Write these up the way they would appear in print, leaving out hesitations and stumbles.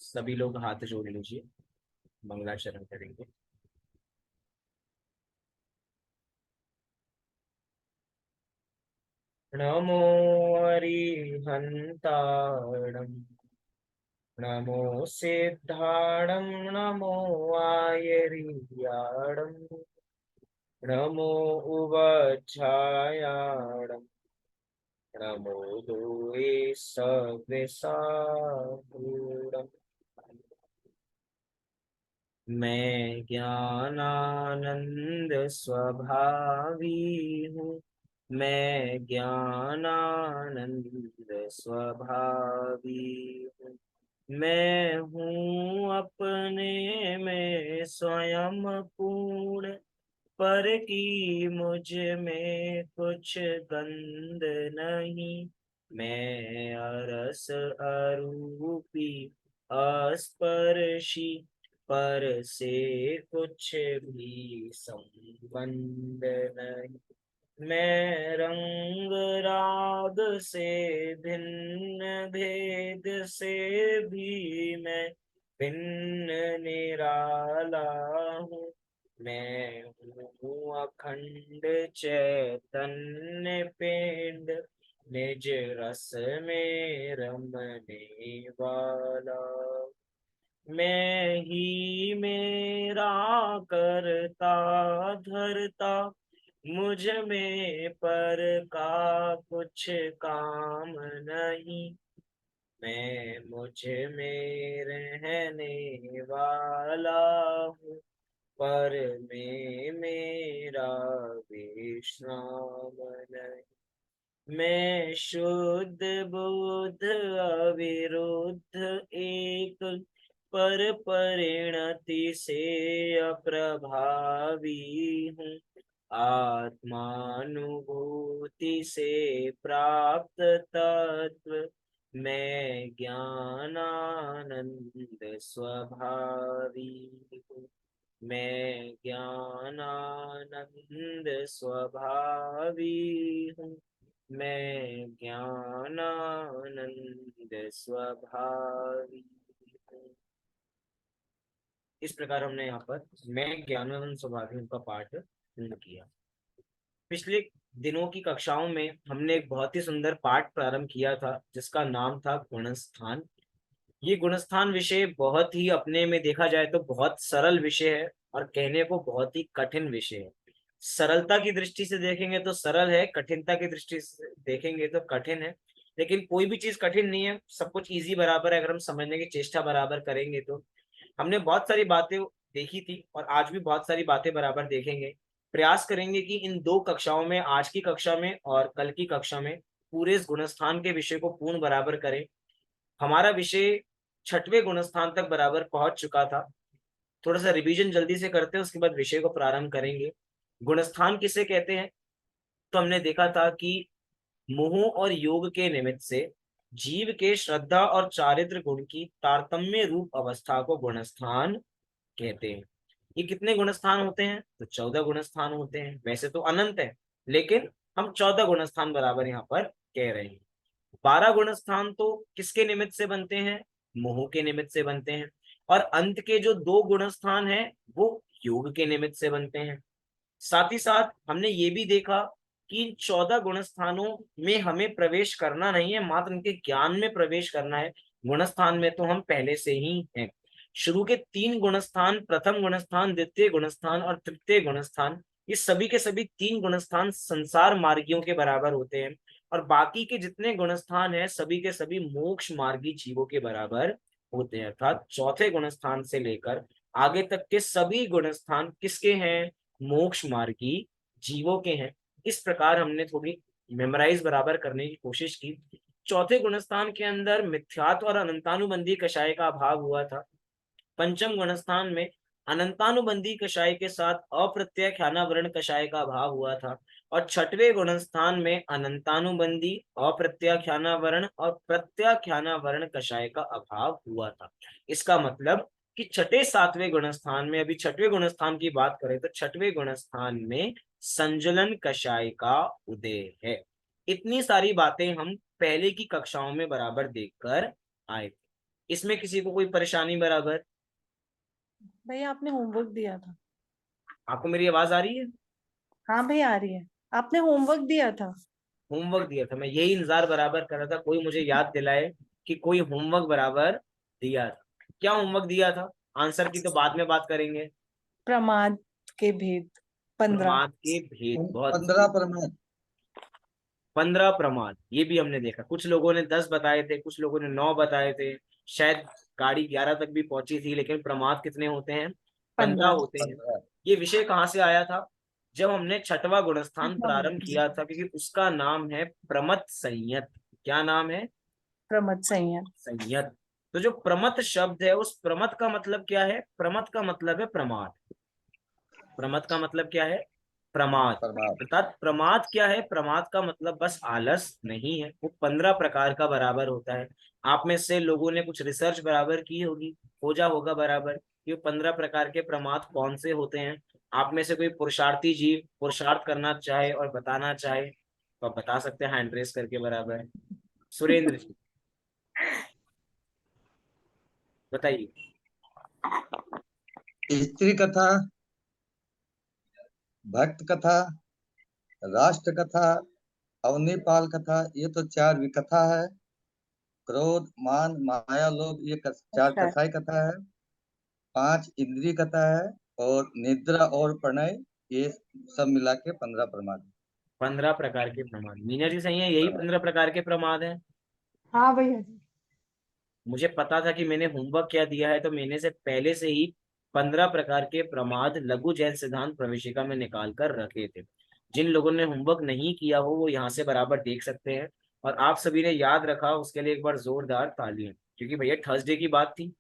सभी लोग हाथ जोड़ लीजिए, मंगलाचरण करेंगे। नमो अरिहन्ताणं, नमो सिद्धाणं, नमो आयर्याणं, नमो उवच्छायाणं, नमो दूये सव्यसामूढम्। मैं ज्ञानानंद स्वभावी हूँ, मैं ज्ञानानंद स्वभावी हूँ। मैं हूँ अपने में स्वयं पूर्ण, पर की मुझ में कुछ गंध नहीं। मैं अरस अरूपी अस्पर्शी, पर से कुछ भी संबंध नहीं। मैं रंग राग से भिन्न, भेद से भी मैं भिन्न निराला हूँ। मैं हूँ अखंड चैतन्य पिंड, निज रस में रमने वाला। मैं ही मेरा करता धरता, मुझ में पर का कुछ काम नहीं। मैं मुझ में रहने वाला हूँ, पर में मेरा विश्राम नहीं। मैं शुद्ध बुद्ध अविरुद्ध एक, पर परिणति से अप्रभावी हूँ। आत्मानुभूति से प्राप्त तत्व, मैं ज्ञानानंद स्वभावी हूँ। मैं ज्ञानानंद स्वभावी हूँ, मैं ज्ञानानंद स्वभावी हूँ। इस प्रकार हमने यहाँ पर मैं ज्ञानानंद स्वभावी हूँ का पाठ पूर्ण किया। पिछले दिनों की कक्षाओं में हमने एक बहुत ही सुंदर पाठ प्रारंभ किया था, जिसका नाम था गुणस्थान। ये गुणस्थान विषय बहुत ही, अपने में देखा जाए तो बहुत सरल विषय है, और कहने को बहुत ही कठिन विषय है। सरलता की दृष्टि से देखेंगे तो सरल है, कठिनता की दृष्टि से देखेंगे तो कठिन है। लेकिन कोई भी चीज कठिन नहीं है, सब कुछ इजी बराबर है, अगर हम समझने की चेष्टा बराबर करेंगे तो। हमने बहुत सारी बातें देखी थी, और आज भी बहुत सारी बातें बराबर देखेंगे। प्रयास करेंगे कि इन दो कक्षाओं में, आज की कक्षा में और कल की कक्षा में, पूरे इस गुणस्थान के विषय को पूर्ण बराबर करें। हमारा विषय छठवें गुणस्थान तक बराबर पहुंच चुका था। थोड़ा सा रिवीजन जल्दी से करते हैं, उसके बाद विषय को प्रारंभ करेंगे। गुणस्थान किसे कहते हैं? तो हमने देखा था कि मोह और योग के निमित्त से जीव के श्रद्धा और चारित्र गुण की तारतम्य रूप अवस्था को गुणस्थान कहते हैं। ये कितने गुणस्थान होते हैं? तो 14 गुणस्थान होते हैं। वैसे तो अनंत है, लेकिन हम 14 गुणस्थान बराबर यहाँ पर कह रहे हैं। 12 गुण स्थान तो किसके निमित्त से बनते हैं? मोह के निमित्त से बनते हैं। और अंत के जो 2 गुण स्थान है, वो योग के निमित्त से बनते हैं। साथ ही साथ हमने ये भी देखा कि इन 14 गुण स्थानों में हमें प्रवेश करना नहीं है, मात्र उनके ज्ञान में प्रवेश करना है। गुण स्थान में तो हम पहले से ही हैं। शुरू के 3 गुण स्थान, प्रथम गुण स्थान, द्वितीय गुण स्थान और तृतीय गुण स्थान, ये सभी के सभी 3 गुण स्थान संसार मार्गियों के बराबर होते हैं। और बाकी के जितने गुण स्थान है, सभी के सभी मोक्ष मार्गी जीवों के बराबर होते हैं। अर्थात चौथे गुण स्थान से लेकर आगे तक के सभी गुण स्थान किसके हैं? मोक्ष मार्गी जीवों के हैं। इस प्रकार हमने थोड़ी मेमोराइज बराबर करने की कोशिश की। चौथे गुणस्थान के अंदर मिथ्यात्व और अनंतानुबंधी कषाय का अभाव हुआ था। पंचम गुणस्थान में अनंतानुबंधी कषाय के साथ अप्रत्याख्यानावरण कषाय का अभाव हुआ था। और छठवें गुणस्थान में अनंतानुबंधी, अप्रत्याख्यानावरण और प्रत्याख्यानावरण कषाय का अभाव हुआ था। इसका मतलब कि छठे सातवें गुणस्थान में, अभी छठवें गुणस्थान की बात करें तो छठवें गुणस्थान में संजलन कषाय का उदय है। इतनी सारी बातें हम पहले की कक्षाओं में बराबर देखकर आए थे। इसमें किसी को कोई परेशानी बराबर? भैया आपने होमवर्क दिया था। आपको मेरी आवाज आ रही है? हाँ भैया आ रही है। आपने होमवर्क दिया था। होमवर्क दिया था, मैं यही इंतजार बराबर कर रहा था, कोई मुझे याद दिलाए कि कोई होमवर्क बराबर दिया था। क्या होमवर्क दिया था? आंसर की तो बाद में बात करेंगे। प्रमाद के भेद 15। प्रमाद के भेद, बहुत 15%। 15 प्रमाद, ये भी हमने देखा। कुछ लोगों ने 10 बताए थे, कुछ लोगों ने 9 बताए थे, शायद गाड़ी 11 तक भी पहुंची थी, लेकिन प्रमाद कितने होते हैं? 15 15। होते हैं। 15। ये विषय कहाँ से आया था? जब हमने छठवां गुणस्थान प्रारंभ किया था, क्योंकि उसका नाम है प्रमथ संयत। क्या नाम है? प्रमथ संयत। संयत। तो जो प्रमथ शब्द है, उस प्रमथ का मतलब क्या है? प्रमथ का मतलब है प्रमाद। प्रमथ का मतलब क्या है? प्रमाद। प्रमाद। अर्थात प्रमाद क्या है? प्रमाद का मतलब बस आलस नहीं है, वो 15 प्रकार का बराबर होता है। आप में से लोगों ने कुछ रिसर्च बराबर की होगी, खोजा होगा बराबर कि 15 प्रकार के प्रमाद कौन से होते हैं। आप में से कोई पुरुषार्थी जीव पुरुषार्थ करना चाहे और बताना चाहे तो आप बता सकते हैं हैंड रेस करके बराबर। सुरेंद्र जी, बताइए। स्त्री कथा, भक्त कथा, राष्ट्र कथा, अवनीपाल कथा, ये तो 4 विकथा है। क्रोध, मान, माया, लोभ, ये 4 अच्छा। कसाई कथा है। 5 इंद्रिय कथा है। और निद्रा और प्रणय, ये सब मिला के 15 प्रमाद। 15 प्रकार के प्रमाद, मीना जी सही है, यही 15 प्रकार के प्रमाद हैं। हाँ भैया जी। मुझे पता था कि मैंने होमवर्क क्या दिया है, तो मैंने से पहले से ही 15 प्रकार के प्रमाद लघु जैन सिद्धांत प्रवेशिका में निकाल कर रखे थे। जिन लोगों ने होमवर्क नहीं किया हो वो यहाँ से बराबर देख सकते हैं। और आप सभी ने याद रखा, उसके लिए एक बार जोरदार तालियां, क्योंकि भैया थर्सडे की बात थी।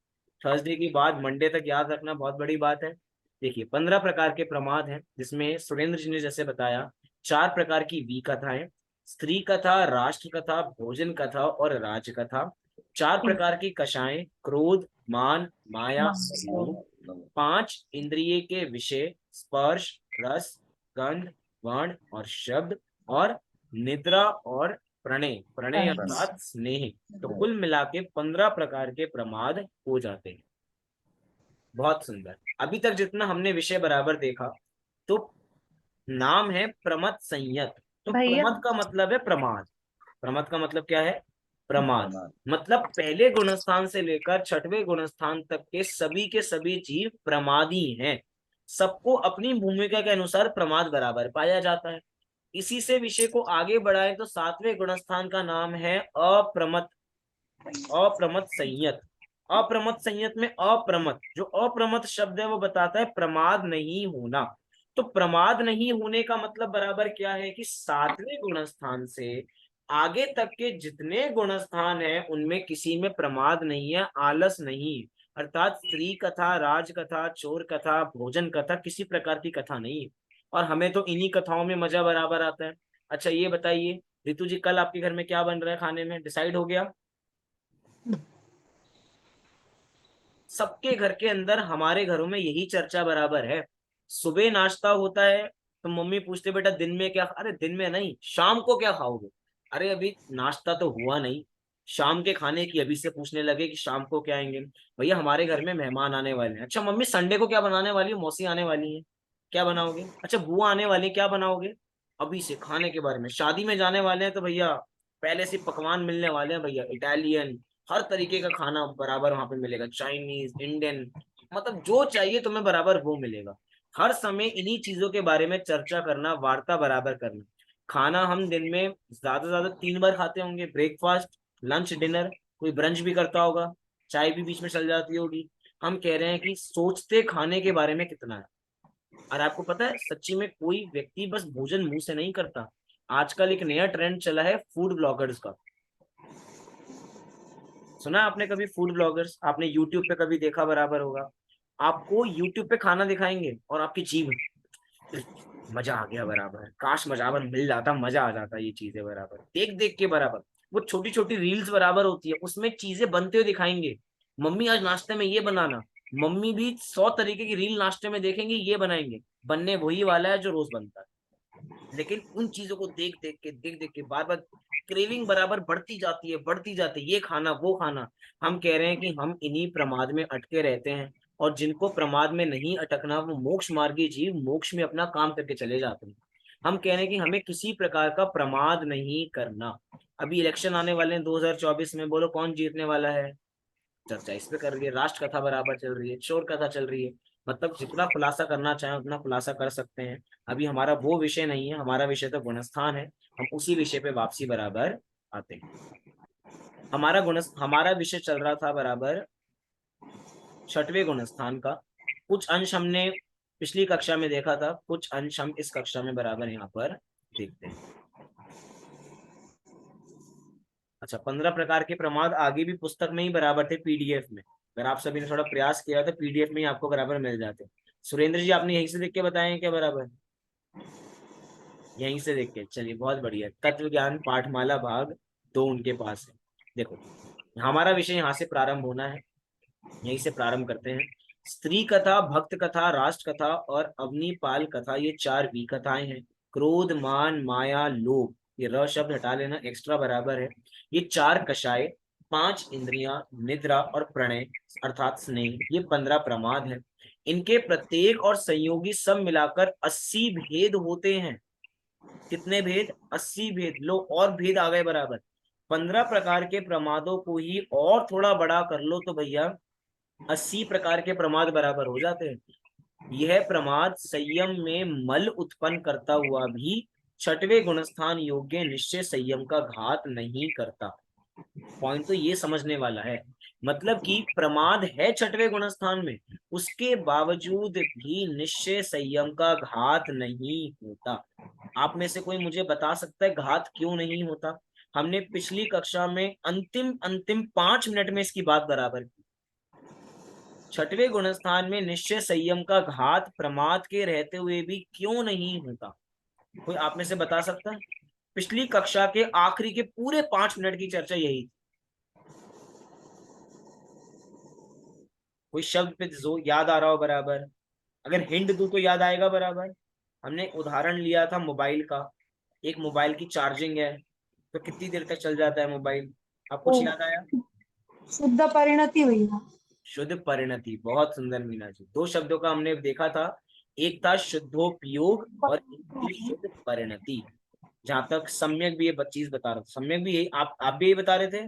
थर्सडे की बात मंडे तक याद रखना बहुत बड़ी बात है। देखिए 15 प्रकार के प्रमाद हैं, जिसमें सुरेंद्र जी ने जैसे बताया 4 प्रकार की वी कथाएं, स्त्री कथा, राष्ट्र कथा, भोजन कथा और राज कथा। 4 प्रकार की कषाएं, क्रोध, मान, माया और लोभ। 5 इंद्रिय के विषय, स्पर्श, रस, गंध, वर्ण और शब्द। और निद्रा और प्रणय, प्रणय अर्थात स्नेह। तो कुल मिला के 15 प्रकार के प्रमाद हो जाते हैं। बहुत सुंदर। अभी तक जितना हमने विषय बराबर देखा, तो नाम है प्रमथ संयत। तो भैया प्रमथ का मतलब है प्रमाद। प्रमथ का मतलब क्या है? प्रमाद। प्रमाद। मतलब पहले गुणस्थान से लेकर छठवें गुणस्थान तक के सभी जीव प्रमादी हैं। सबको अपनी भूमिका के अनुसार प्रमाद बराबर पाया जाता है। इसी से विषय को आगे बढ़ाए तो 7वें गुणस्थान का नाम है अप्रमथ। अप्रमथ संयत। अप्रमथ संयत में अप्रमथ, जो अप्रमथ शब्द है वो बताता है प्रमाद नहीं होना। तो प्रमाद नहीं होने का मतलब बराबर क्या है कि 7वें गुणस्थान से आगे तक के जितने गुणस्थान हैं उनमें किसी में प्रमाद नहीं है, आलस नहीं है। अर्थात स्त्री कथा, राज कथा, चोर कथा, भोजन कथा, किसी प्रकार की कथा नहीं है। और हमें तो इन्हीं कथाओं में मजा बराबर आता है। अच्छा ये बताइए रितु जी, कल आपके घर में क्या बन रहा है खाने में, डिसाइड हो गया? सबके घर के अंदर, हमारे घरों में यही चर्चा बराबर है। सुबह नाश्ता होता है तो मम्मी पूछते बेटा दिन में क्या, अरे दिन में नहीं, शाम को क्या खाओगे? अरे अभी नाश्ता तो हुआ नहीं, शाम के खाने की अभी से पूछने लगे कि शाम को क्या आएंगे। भैया हमारे घर में मेहमान आने वाले हैं। अच्छा मम्मी संडे को क्या बनाने वाली है? मौसी आने वाली है, क्या बनाओगे? अच्छा बुआ आने वाली है, क्या बनाओगे? अभी से खाने के बारे में। शादी में जाने वाले हैं तो भैया पहले से पकवान मिलने वाले हैं भैया, इटालियन, हर तरीके का खाना बराबर वहां पे मिलेगा, चाइनीज, इंडियन, मतलब जो चाहिए तुम्हें बराबर वो मिलेगा। हर समय इन्हीं चीजों के बारे में चर्चा करना, वार्ता बराबर करना। खाना हम दिन में ज्यादा से ज्यादा 3 बार खाते होंगे, ब्रेकफास्ट, लंच, डिनर। कोई ब्रंच भी करता होगा, चाय भी बीच में चल जाती होगी। हम कह रहे हैं कि सोचते खाने के बारे में कितना है। और आपको पता है सच्ची में कोई व्यक्ति बस भोजन मुंह से नहीं करता। आजकल एक नया ट्रेंड चला है फूड ब्लॉगर्स का। सुना है आपने कभी फूड ब्लॉगर्स? आपने यूट्यूब पे कभी देखा बराबर होगा। आपको यूट्यूब पे खाना दिखाएंगे और आपकी जीभ, मजा आ गया बराबर, काश मजा बराबर मिल जाता, मजा आ जाता, ये चीजें बराबर देख देख के बराबर। वो छोटी छोटी रील्स बराबर होती है, उसमें चीजें बनते हुए दिखाएंगे। मम्मी आज नाश्ते में ये बनाना। मम्मी भी 100 तरीके की रील नाश्ते में देखेंगे, ये बनाएंगे, बनने वही वाला है जो रोज बनता है। लेकिन उन चीजों को देख देख के बार बार क्रेविंग बराबर बढ़ती जाती है, ये खाना वो खाना। हम कह रहे हैं कि हम इन्हीं प्रमाद में अटके रहते हैं, और जिनको प्रमाद में नहीं अटकना वो मोक्ष मार्गी जीव मोक्ष में अपना काम करके चले जाते हैं। हम कह रहे हैं कि हमें किसी प्रकार का प्रमाद नहीं करना। अभी इलेक्शन आने वाले हैं 2024 में, बोलो कौन जीतने वाला है? चर्चा इस पे कर रही है, राष्ट्र कथा बराबर चल रही है, शोर कथा चल रही है। मतलब जितना खुलासा करना चाहें उतना खुलासा कर सकते हैं। अभी हमारा वो विषय नहीं है, हमारा विषय तो गुणस्थान है। हम उसी विषय पे वापसी बराबर आते हैं। हमारा विषय चल रहा था बराबर छठवें गुणस्थान का। कुछ अंश हमने पिछली कक्षा में देखा था, कुछ अंश हम इस कक्षा में बराबर यहाँ पर देखते हैं। अच्छा, 15 प्रकार के प्रमाद आगे भी पुस्तक में ही बराबर थे, पीडीएफ में। अगर आप सभी ने थोड़ा प्रयास किया तो पीडीएफ में ही आपको बराबर मिल जाते। सुरेंद्र जी, आपने यहीं से देख के बताए हैं क्या बराबर? यहीं से देख के, चलिए बहुत बढ़िया। तत्व ज्ञान पाठमाला भाग 2 उनके पास है। देखो, हमारा विषय यहाँ से प्रारंभ होना है, यहीं से प्रारंभ करते हैं। स्त्री कथा, भक्त कथा, राष्ट्र कथा और अग्निपाल कथा, ये 4 वी कथाएं हैं। क्रोध, मान, माया, लोभ, ये र शब्द हटा लेना, एक्स्ट्रा बराबर है। ये 4 कषाय, 5 इंद्रियां, निद्रा और प्रणय अर्थात स्नेह, ये 15 प्रमाद है। इनके प्रत्येक और संयोगी सब मिलाकर 80 भेद होते हैं। कितने भेद? 80 भेद। लो, और भेद आ गए बराबर। 15 प्रकार के प्रमादों को ही और थोड़ा बड़ा कर लो तो भैया 80 प्रकार के प्रमाद बराबर हो जाते हैं। यह प्रमाद संयम में मल उत्पन्न करता हुआ भी छठवें गुणस्थान योग्य निश्चय संयम का घात नहीं करता। पॉइंट तो ये समझने वाला है। मतलब कि प्रमाद है छठवें गुणस्थान में, उसके बावजूद भी निश्चय संयम का घात नहीं होता। आप में से कोई मुझे बता सकता है घात क्यों नहीं होता? हमने पिछली कक्षा में अंतिम अंतिम 5 मिनट में इसकी बात बराबर की। छठवें गुणस्थान में निश्चय संयम का घात प्रमाद के रहते हुए भी क्यों नहीं होता? कोई आप में से बता सकता है? पिछली कक्षा के आखिरी के पूरे 5 मिनट की चर्चा यही थी। कोई शब्द पे जो याद आ रहा हो बराबर, अगर हिंट दूं तो याद आएगा बराबर। हमने उदाहरण लिया था मोबाइल का। एक मोबाइल की चार्जिंग है तो कितनी देर तक चल जाता है मोबाइल? आप कुछ याद आया? शुद्ध परिणति हुई है। शुद्ध परिणति, बहुत सुंदर मीना जी। 2 शब्दों का हमने देखा था, एक था शुद्धोपयोग और एक थी शुद्ध परिणति। जहां तक सम्यक भी ये चीज बता रहा था, सम्यक भी यही, आप भी यही बता रहे थे।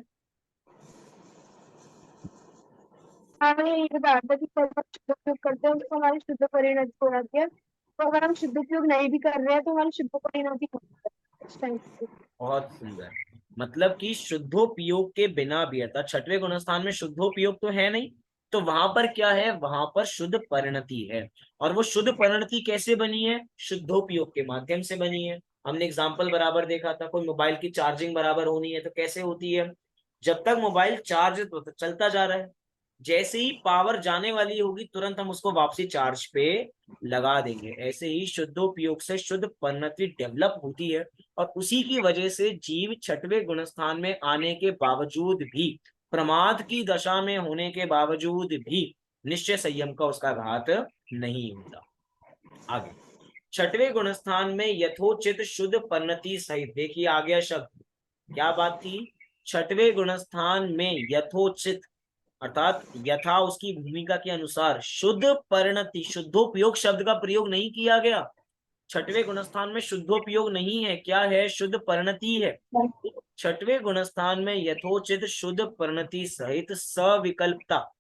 हमें ये बता रहा था कि जब हम शुद्ध उपयोग करते हैं तो हमारी शुद्ध परिणति हो जाती है, तो अगर हम शुद्ध उपयोग नहीं भी कर रहे हैं तो हमारी शुद्ध परिणति हो जाती है उस टाइम पे। बहुत सुंदर। मतलब कि शुद्धोपयोग के बिना भी, अर्थात छठवें गुणस्थान में शुद्धोपयोग तो है नहीं, तो वहां पर क्या है? वहां पर शुद्ध परिणति है। और वो शुद्ध परिणति कैसे बनी है? शुद्धोपयोग के माध्यम से बनी है। हमने एग्जाम्पल बराबर देखा था, कोई मोबाइल की चार्जिंग बराबर होनी है तो कैसे होती है? जब तक मोबाइल चार्ज तो चलता जा रहा है, जैसे ही पावर जाने वाली होगी तुरंत हम उसको वापसी चार्ज पे लगा देंगे। ऐसे ही शुद्धोपयोग से शुद्ध परिणति डेवलप होती है, और उसी की वजह से जीव छठवें गुणस्थान में आने के बावजूद भी, प्रमाद की दशा में होने के बावजूद भी निश्चय संयम का उसका घात नहीं होता। आगे, छठवें गुणस्थान में यथोचित शुद्ध परिणति सहित, देखिए आ गया शब्द, क्या बात थी? छठवें गुणस्थान में यथोचित अर्थात यथा उसकी भूमिका के अनुसार शुद्ध परिणति, शुद्धोपयोग शब्द का प्रयोग नहीं किया गया। छठवें गुणस्थान में शुद्धोपयोग नहीं है, क्या है? शुद्ध परिणति है। छठवें गुणस्थान में यथोचित शुद्ध परिणति सहित सविकल्पता,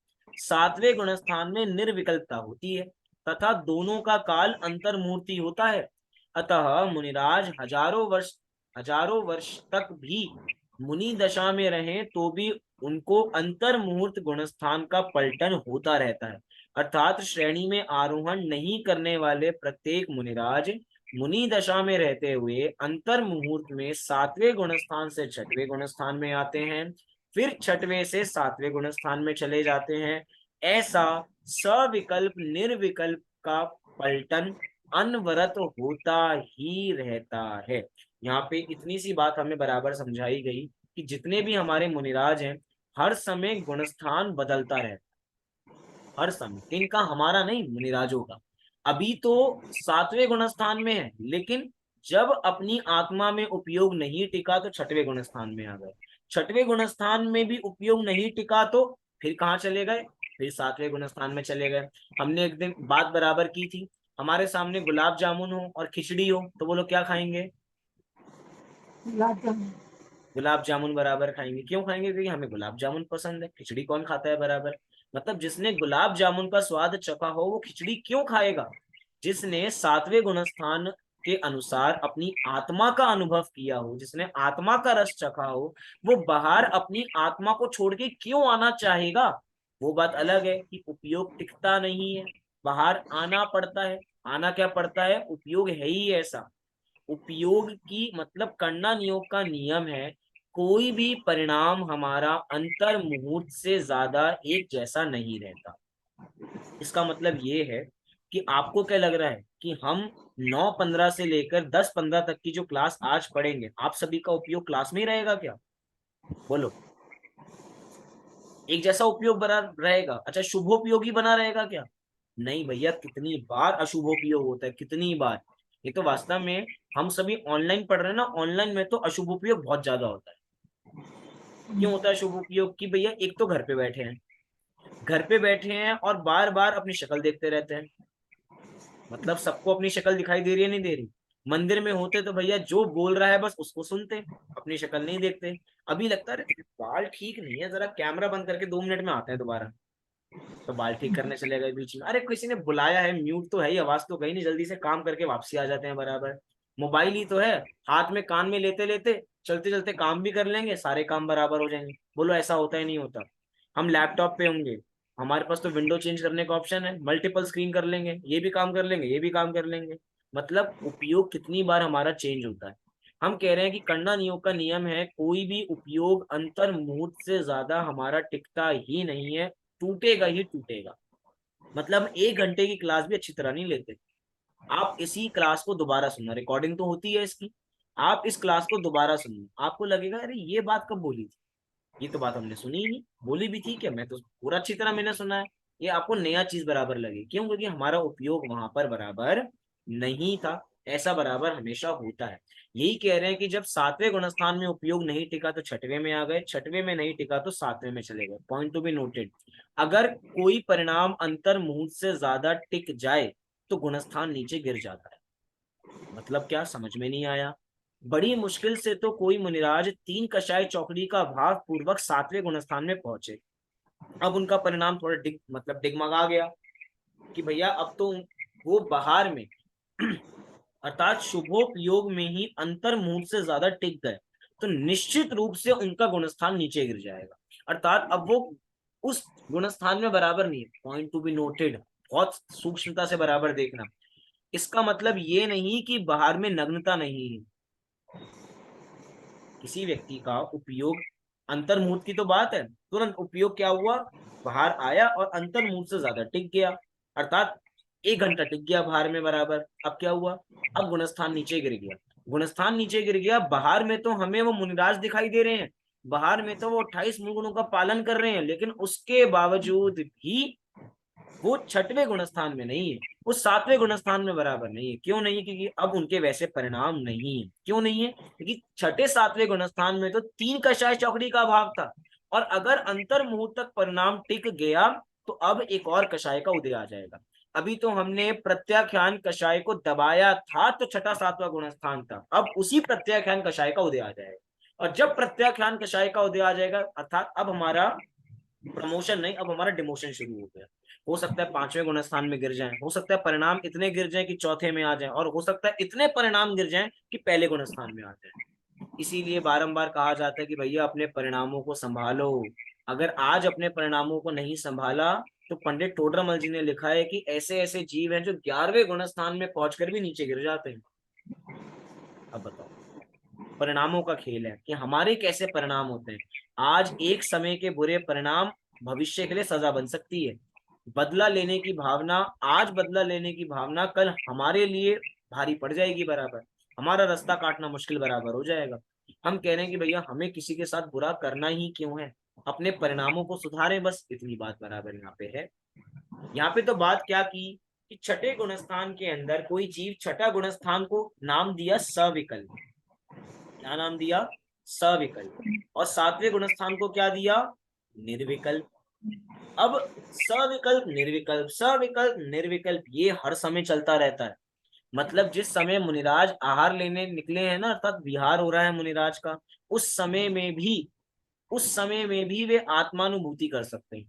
7वें गुणस्थान में निर्विकल्पता होती है, तथा दोनों का काल अंतर्मूर्ति होता है। अतः मुनिराज हजारों वर्ष तक भी मुनि दशा में रहें तो भी उनको अंतर मुहूर्त गुणस्थान का पलटन होता रहता है। अर्थात श्रेणी में आरोहण नहीं करने वाले प्रत्येक मुनिराज मुनि दशा में रहते हुए अंतर मुहूर्त में 7वें गुणस्थान से छठवें गुणस्थान में आते हैं, फिर छठवें से 7वें गुणस्थान में चले जाते हैं। ऐसा सविकल्प निर्विकल्प का पलटन अनवरत होता ही रहता है। यहाँ पे इतनी सी बात हमें बराबर समझाई गई कि जितने भी हमारे मुनिराज हैं, हर समय गुणस्थान बदलता रहता है, हर समय। इनका, हमारा नहीं, मुनिराजों का। अभी तो 7वें गुणस्थान में है, लेकिन जब अपनी आत्मा में उपयोग नहीं टिका तो छठवें गुणस्थान में आ गए। छठवें गुणस्थान में भी उपयोग नहीं टिका तो फिर कहाँ चले गए, फिर सातवें गुणस्थान में चले गए। हमने एक दिन बात बराबर की थी, हमारे सामने गुलाब जामुन हो और खिचड़ी हो तो वो लोग क्या खाएंगे, गुलाब जामुन। गुलाब जामुन बराबर खाएंगे। क्यों खाएंगे, क्योंकि हमें गुलाब जामुन पसंद है, खिचड़ी कौन खाता है बराबर। मतलब जिसने गुलाब जामुन का स्वाद चखा हो वो खिचड़ी क्यों खाएगा। जिसने सातवें गुणस्थान के अनुसार अपनी आत्मा का अनुभव किया हो, जिसने आत्मा का रस चखा हो, वो बाहर अपनी आत्मा को छोड़ के क्यों आना चाहेगा। वो बात अलग है कि उपयोग टिकता नहीं है, बाहर आना पड़ता है। आना क्या पड़ता है, उपयोग है ही ऐसा। उपयोग की मतलब करना नियोग का नियम है, कोई भी परिणाम हमारा अंतर मुहूर्त से ज्यादा एक जैसा नहीं रहता। इसका मतलब ये है कि आपको क्या लग रहा है कि हम 9:15 से लेकर 10:15 तक की जो क्लास आज पढ़ेंगे, आप सभी का उपयोग क्लास में ही रहेगा क्या, बोलो। एक जैसा उपयोग बना रहेगा, अच्छा शुभोपयोगी बना रहेगा क्या, नहीं भैया। कितनी बार अशुभोपयोग होता है, कितनी बार। ये तो वास्तव में हम सभी ऑनलाइन पढ़ रहे हैं ना, ऑनलाइन में तो अशुभोपयोग बहुत ज्यादा होता है। क्यों होता है शुभोपयोग, कि भैया एक तो घर पे बैठे हैं, घर पे बैठे हैं और बार बार अपनी शक्ल देखते रहते हैं। मतलब सबको अपनी शक्ल दिखाई दे रही है, नहीं दे रही। मंदिर में होते तो भैया जो बोल रहा है बस उसको सुनते, अपनी शक्ल नहीं देखते। अभी लगता है अरे बाल ठीक नहीं है, जरा कैमरा बंद करके 2 मिनट में आते हैं दोबारा, तो बाल ठीक करने चले गए बीच में। अरे किसी ने बुलाया है, म्यूट तो है ही, आवाज तो गई नहीं, जल्दी से काम करके वापसी आ जाते हैं बराबर। मोबाइल ही तो है हाथ में, कान में लेते लेते चलते चलते काम भी कर लेंगे, सारे काम बराबर हो जाएंगे। बोलो ऐसा होता है नहीं होता। हम लैपटॉप पे होंगे, हमारे पास तो विंडो चेंज करने का ऑप्शन है, मल्टीपल स्क्रीन कर लेंगे, ये भी काम कर लेंगे, ये भी काम कर लेंगे। मतलब उपयोग कितनी बार हमारा चेंज होता है। हम कह रहे हैं कि करना नियोग का नियम है, कोई भी उपयोग अंतर मुहूर्त से ज्यादा हमारा टिकता ही नहीं है, टूटेगा ही टूटेगा। मतलब 1 घंटे की क्लास भी अच्छी तरह नहीं लेते। आप इसी क्लास को दोबारा सुनना, रिकॉर्डिंग तो होती है इसकी, आप इस क्लास को दोबारा सुनना, आपको लगेगा अरे ये बात कब बोली थी, ये तो बात हमने सुनी ही नहीं, बोली भी थी क्या, मैं तो पूरा अच्छी तरह मैंने सुना है। ये आपको नया चीज बराबर लगे, क्यों, क्योंकि हमारा उपयोग वहां पर बराबर नहीं था। ऐसा बराबर हमेशा होता है। यही कह रहे हैं कि जब सातवें गुणस्थान में उपयोग नहीं टिका तो छठवें में आ गए, छठवें में नहीं टिका तो सातवें में चले गए। Point to be noted. अगर कोई परिणाम अंतर मुहूर्त से ज्यादा टिक जाए तो गुणस्थान नीचे गिर जाता है। मतलब क्या, समझ में नहीं आया। बड़ी मुश्किल से तो कोई मुनिराज 3 कषाय चौकड़ी का भाव पूर्वक सातवें गुणस्थान में पहुंचे। अब उनका परिणाम थोड़ा मतलब डिगमगा गया कि भैया अब तो वो बाहर में अर्थात शुभोपयोग में ही अंतर मुहूर्त से ज्यादा टिक गए, तो निश्चित रूप से उनका गुणस्थान नीचे गिर जाएगा। अर्थात अब वो उस गुणस्थान में बराबर नहीं है। पॉइंट टू बी नोटेड, बहुत सूक्ष्मता से बराबर देखना। इसका मतलब ये नहीं कि बाहर में नग्नता नहीं है। किसी व्यक्ति का उपयोग अंतर मुहूर्त की तो बात है, तुरंत उपयोग क्या हुआ, बाहर आया और अंतर मुहूर्त से ज्यादा टिक गया, अर्थात 1 घंटा टिक गया बाहर में बराबर। अब क्या हुआ, अब गुणस्थान नीचे गिर गया। गुणस्थान नीचे गिर गया, बाहर में तो हमें वो मुनिराज दिखाई दे रहे हैं, बाहर में तो वो 28 मूल गुणों का पालन कर रहे हैं, लेकिन उसके बावजूद भी वो छठवें गुणस्थान में नहीं है, वो सातवें गुणस्थान में बराबर नहीं है। क्यों नहीं है, क्योंकि अब उनके वैसे परिणाम नहीं है। क्यों नहीं है, क्योंकि छठे सातवें गुणस्थान में तो 3 कषाय चौकड़ी का भाव था, और अगर अंतर मुहूर्त तक परिणाम टिक गया तो अब एक और कषाय का उदय आ जाएगा। अभी तो हमने प्रत्याख्यान कषाय को दबाया था तो छठा सातवां गुणस्थान था, अब उसी प्रत्याख्यान कषाय का उदय आ जाएगा। और जब प्रत्याख्यान कषाय का उदय आ जाएगा, अर्थात अब हमारा प्रमोशन नहीं, अब हमारा डिमोशन शुरू हो गया। हो सकता है 5वें गुणस्थान में गिर जाए, हो सकता है परिणाम इतने गिर जाए कि चौथे में आ जाए, और हो सकता है इतने परिणाम गिर जाए कि पहले गुणस्थान में आ जाए। इसीलिए बारंबार कहा जाता है कि भैया अपने परिणामों को संभालो। अगर आज अपने परिणामों को नहीं संभाला तो पंडित टोडरमल जी ने लिखा है कि ऐसे ऐसे जीव हैं जो 11वें गुणस्थान में पहुंचकर भी नीचे गिर जाते हैं। अब बताओ, परिणामों का खेल है कि हमारे कैसे परिणाम होते हैं। आज एक समय के बुरे परिणाम भविष्य के लिए सजा बन सकती है। बदला लेने की भावना, आज बदला लेने की भावना कल हमारे लिए भारी पड़ जाएगी बराबर, हमारा रास्ता काटना मुश्किल बराबर हो जाएगा। हम कह रहे हैं कि भैया हमें किसी के साथ बुरा करना ही क्यों है, अपने परिणामों को सुधारें, बस इतनी बात बराबर यहाँ पे है। यहाँ पे तो बात क्या की कि छठे गुणस्थान के अंदर कोई जीव छठा गुणस्थान को नाम दिया सविकल्प। क्या नाम दिया? सविकल्प। और सातवें गुणस्थान को क्या दिया? निर्विकल्प। अब सविकल्प निर्विकल्प, सविकल्प निर्विकल्प, ये हर समय चलता रहता है। मतलब जिस समय मुनिराज आहार लेने निकले हैं ना, अर्थात विहार हो रहा है मुनिराज का, उस समय में भी वे आत्मानुभूति कर सकते हैं।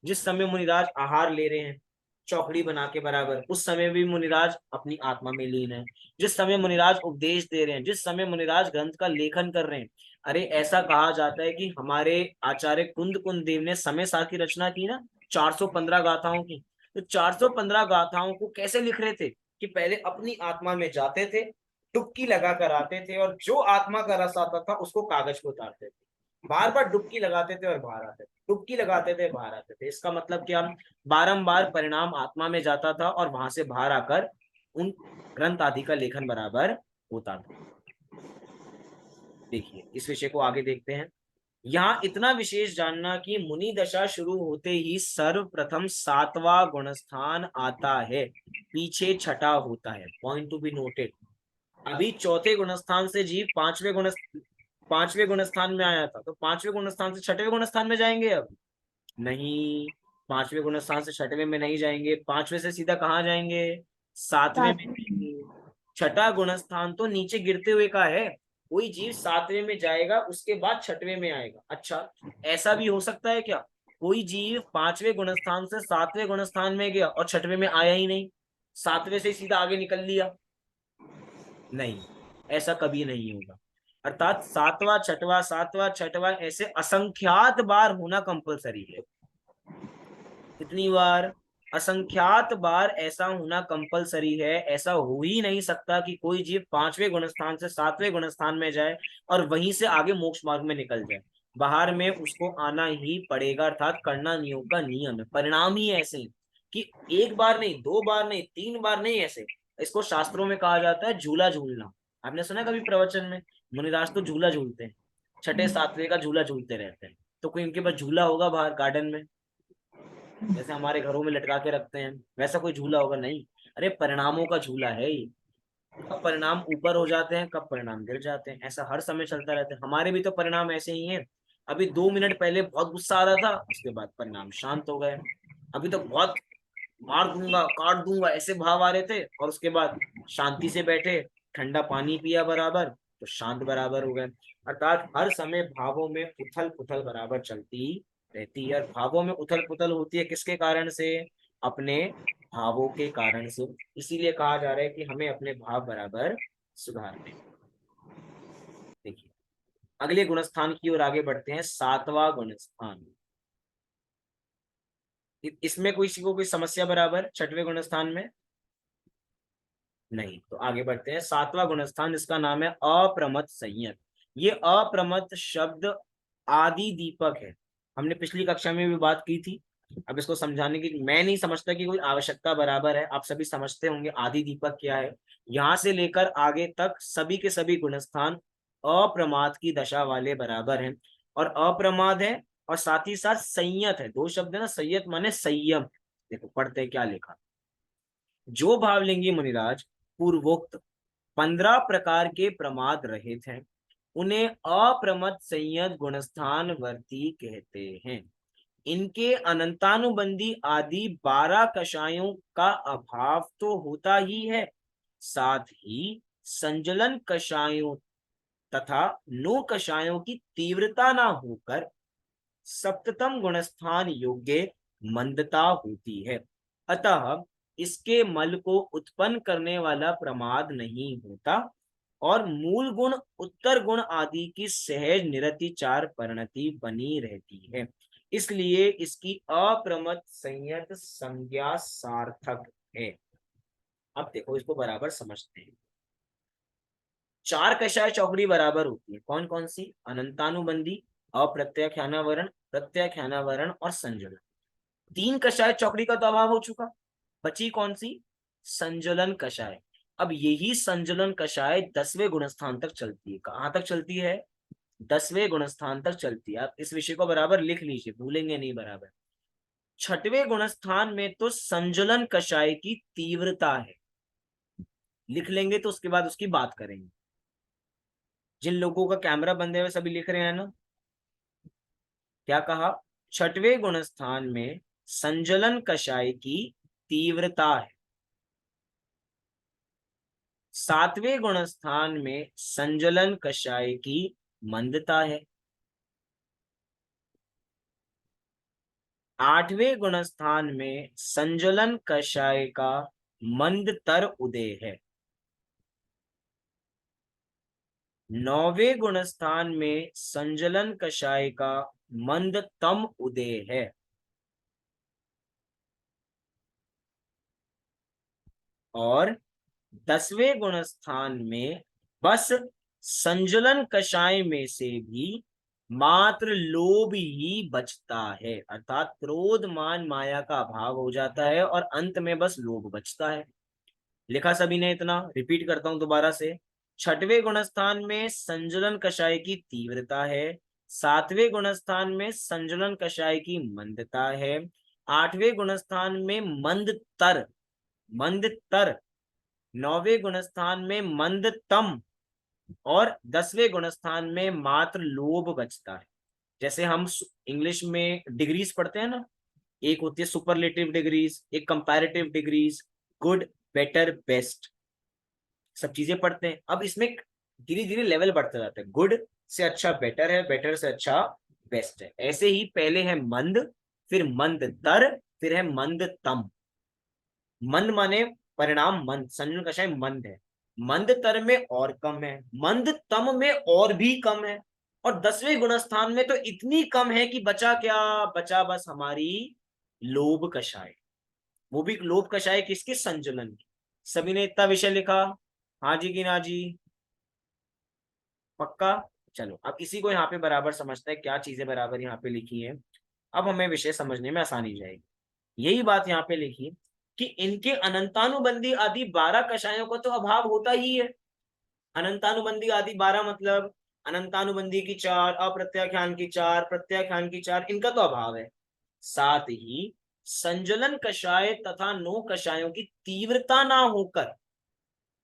जिस समय मुनिराज आहार ले रहे हैं चौकड़ी बना के बराबर, उस समय भी मुनिराज अपनी आत्मा में लीन है। जिस समय मुनिराज उपदेश दे रहे हैं, जिस समय मुनिराज ग्रंथ का लेखन कर रहे हैं, अरे ऐसा कहा जाता है कि हमारे आचार्य कुंद कुंद देव ने समय सार की रचना की ना, 415 गाथाओं की। तो 415 गाथाओं को कैसे लिख रहे थे कि पहले अपनी आत्मा में जाते थे, डुबकी लगा कर आते थे, और जो आत्मा का रस आता था उसको कागज पे उतारते थे। बार बार डुबकी लगाते थे और बाहर आते थे, डुबकी लगाते थे बाहर आते थे। इसका मतलब क्या? बारंबार परिणाम आत्मा में जाता था और वहां से बाहर आकर उन ग्रंथ आदि का लेखन बराबर होता था। देखिए इस विषय को आगे देखते हैं। यहाँ इतना विशेष जानना कि मुनि दशा शुरू होते ही सर्वप्रथम सातवां गुणस्थान आता है, पीछे छठा होता है। Point to be noted. अभी चौथे गुणस्थान से जीव पांचवें गुणस्थान में आया था, तो पांचवें गुणस्थान से छठवें गुणस्थान में जाएंगे? अब नहीं, पांचवें गुणस्थान से छठवें में नहीं जाएंगे, पांचवें से सीधा कहाँ जाएंगे? सातवें में जाएंगे। छठा गुणस्थान तो नीचे गिरते हुए का है, कोई जीव सातवें में जाएगा उसके बाद छठवें में आएगा। अच्छा, ऐसा भी हो सकता है क्या? कोई जीव पांचवें गुणस्थान से सातवें गुणस्थान में गया और छठवें में आया ही नहीं, सातवें से सीधा आगे निकल लिया? नहीं, ऐसा कभी नहीं होगा। अर्थात सातवां छठवां ऐसे असंख्यात बार होना कंपलसरी है। कितनी बार? असंख्यात बार ऐसा होना कंपलसरी है। ऐसा हो ही नहीं सकता कि कोई जीव पांचवें गुणस्थान से सातवें गुणस्थान में जाए और वहीं से आगे मोक्ष मार्ग में निकल जाए। बाहर में उसको आना ही पड़ेगा, अर्थात करना नियोग का नियम है। परिणाम ही ऐसे हैं कि एक बार नहीं, दो बार नहीं, तीन बार नहीं, ऐसे। इसको शास्त्रों में कहा जाता है झूला झूलना। आपने सुना कभी प्रवचन में? मुनिराज तो झूला झूलते हैं, छठे सातवें का झूला झूलते रहते हैं। तो कोई उनके पास झूला होगा बाहर गार्डन में, जैसे हमारे घरों में लटका के रखते हैं, वैसा कोई झूला होगा? नहीं। अरे परिणामों का झूला है ये। कब परिणाम ऊपर हो जाते हैं, कब परिणाम गिर जाते हैं, ऐसा हर समय चलता रहता है। हमारे भी तो परिणाम ऐसे ही हैं। अभी 2 मिनट पहले बहुत गुस्सा आ रहा था, उसके बाद परिणाम शांत हो गए। अभी तो बहुत मार दूंगा, काट दूंगा, ऐसे भाव आ रहे थे, और उसके बाद शांति से बैठे, ठंडा पानी पिया बराबर, तो शांत बराबर हो गए। अर्थात हर समय भावों में उथल पुथल बराबर चलती रहती है। और भावों में उथल पुथल होती है किसके कारण से? अपने भावों के कारण से। इसीलिए कहा जा रहा है कि हमें अपने भाव बराबर सुधारने। देखिए अगले गुणस्थान की ओर आगे बढ़ते हैं, सातवां गुणस्थान। इसमें किसी को कोई समस्या बराबर छठवें गुणस्थान में? नहीं। तो आगे बढ़ते हैं। सातवां गुणस्थान, इसका नाम है अप्रमत्त संयत। ये अप्रमत्त शब्द आदि दीपक है। हमने पिछली कक्षा में भी बात की थी। अब इसको समझाने की मैं नहीं समझता कि कोई आवश्यकता बराबर है, आप सभी समझते होंगे आदि दीपक क्या है। यहां से लेकर आगे तक सभी के सभी गुणस्थान अप्रमाद की दशा वाले बराबर हैं। और अप्रमाद है और साथ ही साथ संयत है। दो शब्द है ना, संयत माने संयम। देखो पढ़ते क्या लिखा। जो भावलिंगी मुनिराज पूर्वोक्त 15 प्रकार के प्रमाद रहित हैं, उन्हें अप्रमत्त संयत गुणस्थान वर्ती कहते हैं। इनके अनंतानुबंधी आदि 12 कषायों का अभाव तो होता ही है, साथ ही संजलन कषायों तथा नो कषायों की तीव्रता ना होकर सप्तम गुणस्थान योग्य मंदता होती है। अतः इसके मल को उत्पन्न करने वाला प्रमाद नहीं होता और मूल गुण उत्तर गुण आदि की सहज निरतिचार परिणति बनी रहती है। इसलिए इसकी अप्रमत्त संयत संज्ञा सार्थक है। अब देखो इसको बराबर समझते हैं। 4 कषाय चौकड़ी बराबर होती है। कौन कौन सी? अनंतानुबंधी, अप्रत्याख्यानावरण, प्रत्याख्यानावरण और संजलन। 3 कषाय चौकड़ी का तो अभाव हो चुका, बची कौन सी? संजलन कषाय। अब यही संजलन कषाय 10वें गुणस्थान तक चलती है। कहाँ तक चलती है? 10वें गुणस्थान तक चलती है। आप इस विषय को बराबर लिख लीजिए, भूलेंगे नहीं बराबर। छठवें गुणस्थान में तो संजुलन कषाय की तीव्रता है, लिख लेंगे तो उसके बाद उसकी बात करेंगे। जिन लोगों का कैमरा बंद है वे सभी लिख रहे हैं ना? क्या कहा? छठवें गुणस्थान में संजलन कषाय की तीव्रता है, सातवें गुणस्थान में संजलन कषाय की मंदता है, आठवें गुणस्थान में संजलन कषाय का मंदतर उदय है, नौवें गुणस्थान में संजलन कषाय का मंदतम उदय है, और 10वें गुणस्थान में बस संजलन कषाय में से भी मात्र लोभ ही बचता है, अर्थात क्रोध मान माया का अभाव हो जाता है और अंत में बस लोभ बचता है। लिखा सभी ने इतना? रिपीट करता हूं दोबारा से। छठवें गुणस्थान में संजलन कषाय की तीव्रता है, सातवें गुणस्थान में संजलन कषाय की मंदता है, आठवें गुणस्थान में मंदतर, मंदतर, नौवें गुणस्थान में मंदतम, और 10वें गुणस्थान में मात्र लोभ बचता है। जैसे हम इंग्लिश में डिग्रीज पढ़ते हैं ना, एक होती है सुपरलेटिव डिग्रीज, एक comparative degrees, good, better, best, सब चीजें पढ़ते हैं। अब इसमें धीरे धीरे लेवल बढ़ता जाता है, गुड से अच्छा बेटर है, बेटर से अच्छा बेस्ट है। ऐसे ही पहले है मंद, फिर मंदतर, फिर है मंदतम। मंद माने परिणाम मंद, संजन कषाय मंद है, मंदतर में और कम है, मंदतम में और भी कम है, और 10वें गुणस्थान में तो इतनी कम है कि बचा क्या? बचा बस हमारी लोभ कषाय। वो भी लोभ कषाय किसके? संजुलन की। सभी ने इतना विषय लिखा? हाँ जी कि ना जी? पक्का? चलो अब इसी को यहाँ पे बराबर समझते हैं, क्या चीजें बराबर यहाँ पे लिखी है। अब हमें विषय समझने में आसानी जाएगी। यही बात यहाँ पे लिखी कि इनके अनंतानुबंधी आदि 12 कषायों का तो अभाव होता ही है। अनंतानुबंधी आदि 12 मतलब अनंतानुबंधी की 4, अप्रत्याख्यान की 4, प्रत्याख्यान की 4, इनका तो अभाव है। साथ ही संजलन कषाय तथा 9 कषायों की तीव्रता ना होकर,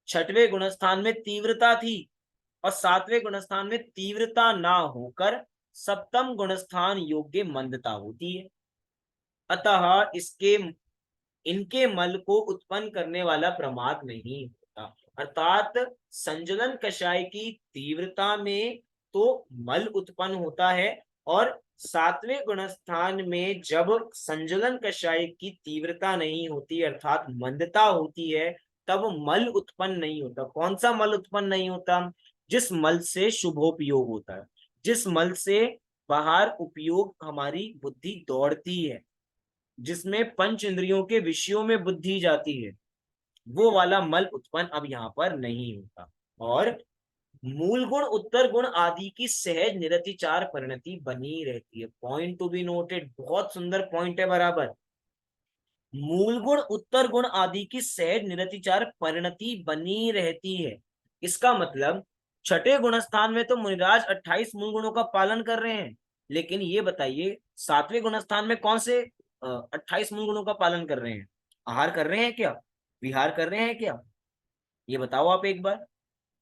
छठवें गुणस्थान में तीव्रता थी और सातवें गुणस्थान में तीव्रता ना होकर सप्तम गुणस्थान योग्य मंदता होती है। अतः इसके इनके मल को उत्पन्न करने वाला प्रमाद नहीं होता, अर्थात संजलन कषाय की तीव्रता में तो मल उत्पन्न होता है, और सातवें गुणस्थान में जब संजलन कषाय की तीव्रता नहीं होती अर्थात मंदता होती है, तब मल उत्पन्न नहीं होता। कौन सा मल उत्पन्न नहीं होता? जिस मल से शुभोपयोग होता है, जिस मल से बाहर उपयोग हमारी बुद्धि दौड़ती है, जिसमें पंच इंद्रियों के विषयों में बुद्धि जाती है, वो वाला मल उत्पन्न अब यहाँ पर नहीं होता। और मूल गुण उत्तर गुण आदि की सहज निरतिचार परिणति बनी रहती है। पॉइंट टू बी नोटेड, बहुत सुंदर पॉइंट है बराबर। मूल गुण उत्तर गुण आदि की सहज निरतिचार परिणति बनी रहती है। इसका मतलब छठे गुण स्थान में तो मुनिराज 28 मूल गुणों का पालन कर रहे हैं, लेकिन ये बताइए सातवें गुण स्थान में कौन से 28 मूल गुणों का पालन कर रहे हैं? आहार कर रहे हैं क्या? विहार कर रहे हैं क्या? ये बताओ आप एक बार।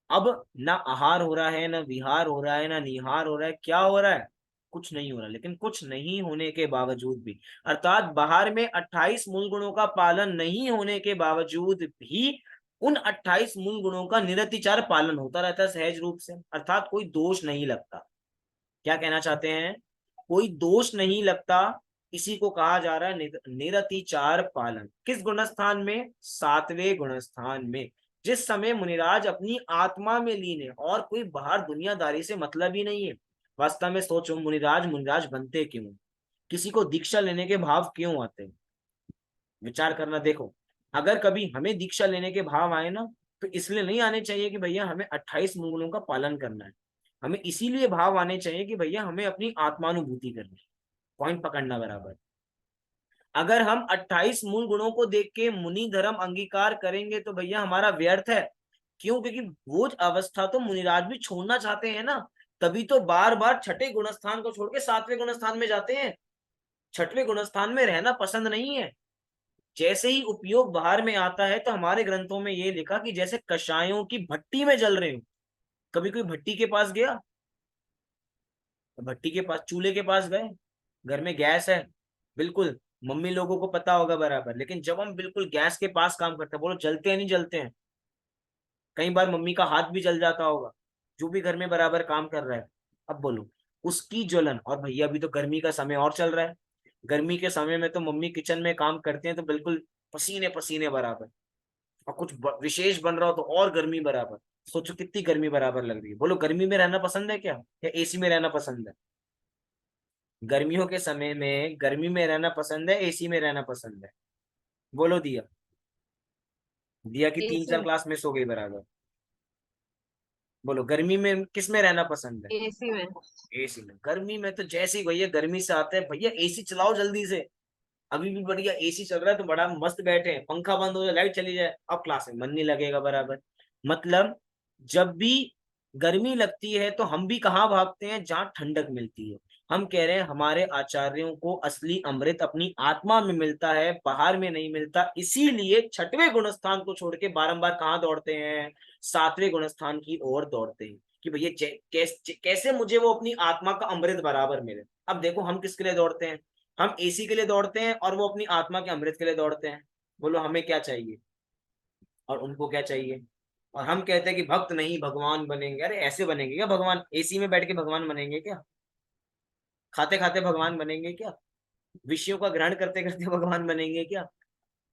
अब ना आहार हो रहा है, ना विहार हो रहा है, ना निहार हो रहा है, क्या हो रहा है? कुछ नहीं हो रहा। लेकिन कुछ नहीं होने के बावजूद भी, अर्थात बाहर में 28 मूल गुणों का पालन नहीं होने के बावजूद भी उन 28 मूल गुणों का निरतिचार पालन होता रहता है सहज रूप से, अर्थात कोई दोष नहीं लगता। क्या कहना चाहते हैं? कोई दोष नहीं लगता, इसी को कहा जा रहा है निरतिचार पालन। किस गुणस्थान में? सातवें गुणस्थान में। जिस समय मुनिराज अपनी आत्मा में लीन है और कोई बाहर दुनियादारी से मतलब ही नहीं है। वास्तव में सोचो, मुनिराज मुनिराज बनते क्यों? किसी को दीक्षा लेने के भाव क्यों आते हैं? विचार करना। देखो, अगर कभी हमें दीक्षा लेने के भाव आए ना, तो इसलिए नहीं आने चाहिए कि भैया हमें 28 मूल का पालन करना है। हमें इसीलिए भाव आने चाहिए कि भैया हमें अपनी आत्मानुभूति करनी है। पॉइंट पकड़ना बराबर। अगर हम 28 मूल गुणों को देख के मुनि धर्म अंगीकार करेंगे तो भैया हमारा व्यर्थ है। क्यों? क्योंकि वो अवस्था तो मुनिराज भी छोड़ना चाहते हैं ना, तभी तो बार बार छठे गुणस्थान को छोड़ के सातवें गुणस्थान में जाते हैं। छठवें गुणस्थान में रहना पसंद नहीं है। जैसे ही उपयोग बाहर में आता है तो हमारे ग्रंथों में ये लिखा कि जैसे कषायों की भट्टी में जल रहे हो। कभी कोई भट्टी के पास गया? भट्टी के पास, चूल्हे के पास गए? घर में गैस है, बिल्कुल मम्मी लोगों को पता होगा बराबर, लेकिन जब हम बिल्कुल गैस के पास काम करते हैं, बोलो जलते हैं नहीं जलते हैं? कई बार मम्मी का हाथ भी जल जाता होगा, जो भी घर में बराबर काम कर रहा है। अब बोलो उसकी ज्वलन, और भैया अभी तो गर्मी का समय और चल रहा है, गर्मी के समय में तो मम्मी किचन में काम करते हैं तो बिल्कुल पसीने पसीने बराबर, और कुछ विशेष बन रहा हो तो और गर्मी बराबर। सोचो कितनी गर्मी बराबर लग रही है। बोलो गर्मी में रहना पसंद है क्या, या एसी में रहना पसंद है? गर्मियों के समय में गर्मी में रहना पसंद है, एसी में रहना पसंद है? बोलो दिया। दिया की 3-4 एसी। क्लास मिस हो गई बराबर। बोलो गर्मी में किस में रहना पसंद है? एसी में। एसी में। गर्मी में तो जैसे ही भैया गर्मी से आते हैं, भैया एसी चलाओ जल्दी से, अभी भी बढ़िया एसी चल रहा है तो बड़ा मस्त बैठे हैं, पंखा बंद हो जाए लाइट चली जाए, अब क्लास में मन नहीं लगेगा बराबर। मतलब जब भी गर्मी लगती है तो हम भी कहाँ भागते हैं, जहाँ ठंडक मिलती है। हम कह रहे हैं हमारे आचार्यों को असली अमृत अपनी आत्मा में मिलता है, बाहर में नहीं मिलता, इसीलिए छठवें गुणस्थान को छोड़ के बारंबार कहाँ दौड़ते हैं, सातवें गुणस्थान की ओर दौड़ते हैं कि भैया कैसे मुझे वो अपनी आत्मा का अमृत बराबर मिले। अब देखो हम किसके लिए दौड़ते हैं, हम एसी के लिए दौड़ते हैं और वो अपनी आत्मा के अमृत के लिए दौड़ते हैं। बोलो हमें क्या चाहिए और उनको क्या चाहिए? और हम कहते हैं कि भक्त नहीं भगवान बनेंगे। अरे ऐसे बनेंगे क्या भगवान? एसी में बैठ के भगवान बनेंगे क्या? खाते खाते भगवान बनेंगे क्या? विषयों का ग्रहण करते करते भगवान बनेंगे क्या?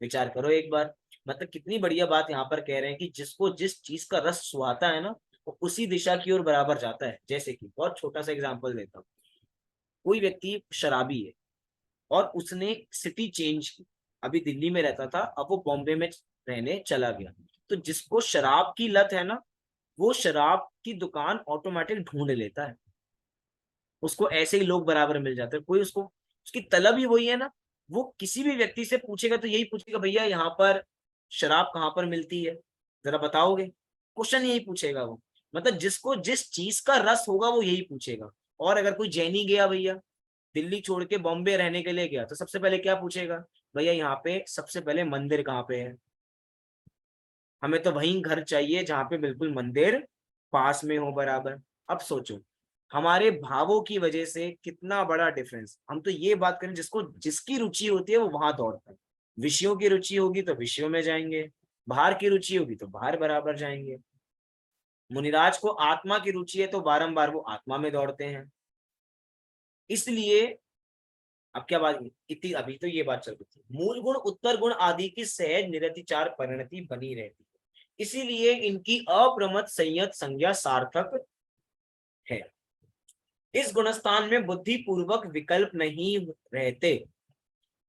विचार करो एक बार। मतलब कितनी बढ़िया बात यहाँ पर कह रहे हैं कि जिसको जिस चीज का रस सुहाता है ना, वो उसी दिशा की ओर बराबर जाता है। जैसे कि बहुत छोटा सा एग्जांपल देता हूँ, कोई व्यक्ति शराबी है और उसने सिटी चेंज की, अभी दिल्ली में रहता था, अब वो बॉम्बे में रहने चला गया। तो जिसको शराब की लत है ना, वो शराब की दुकान ऑटोमेटिक ढूंढ लेता है, उसको ऐसे ही लोग बराबर मिल जाते हैं। कोई उसको, उसकी तलब ही वही है ना, वो किसी भी व्यक्ति से पूछेगा तो यही पूछेगा भैया यहाँ पर शराब कहाँ पर मिलती है, जरा बताओगे? क्वेश्चन यही पूछेगा वो। मतलब जिसको जिस चीज का रस होगा वो यही पूछेगा। और अगर कोई जैनी गया भैया, दिल्ली छोड़ के बॉम्बे रहने के लिए गया, तो सबसे पहले क्या पूछेगा? भैया यहाँ पे सबसे पहले मंदिर कहाँ पे है, हमें तो वहीं घर चाहिए जहाँ पे बिल्कुल मंदिर पास में हो बराबर। अब सोचो हमारे भावों की वजह से कितना बड़ा डिफरेंस। हम तो ये बात करें जिसको जिसकी रुचि होती है वो वहां दौड़ता है, विषयों की रुचि होगी तो विषयों में जाएंगे, बाहर की रुचि होगी तो बाहर बराबर जाएंगे। मुनिराज को आत्मा की रुचि है तो बारंबार वो आत्मा में दौड़ते हैं। इसलिए अब क्या बात, इतनी अभी तो ये बात चल रही थी, मूल गुण उत्तर गुण आदि की सहज निरतिचार परिणति बनी रहती है, इसीलिए इनकी अप्रमत संयत संज्ञा सार्थक है। इस गुणस्थान में बुद्धि पूर्वक विकल्प नहीं रहते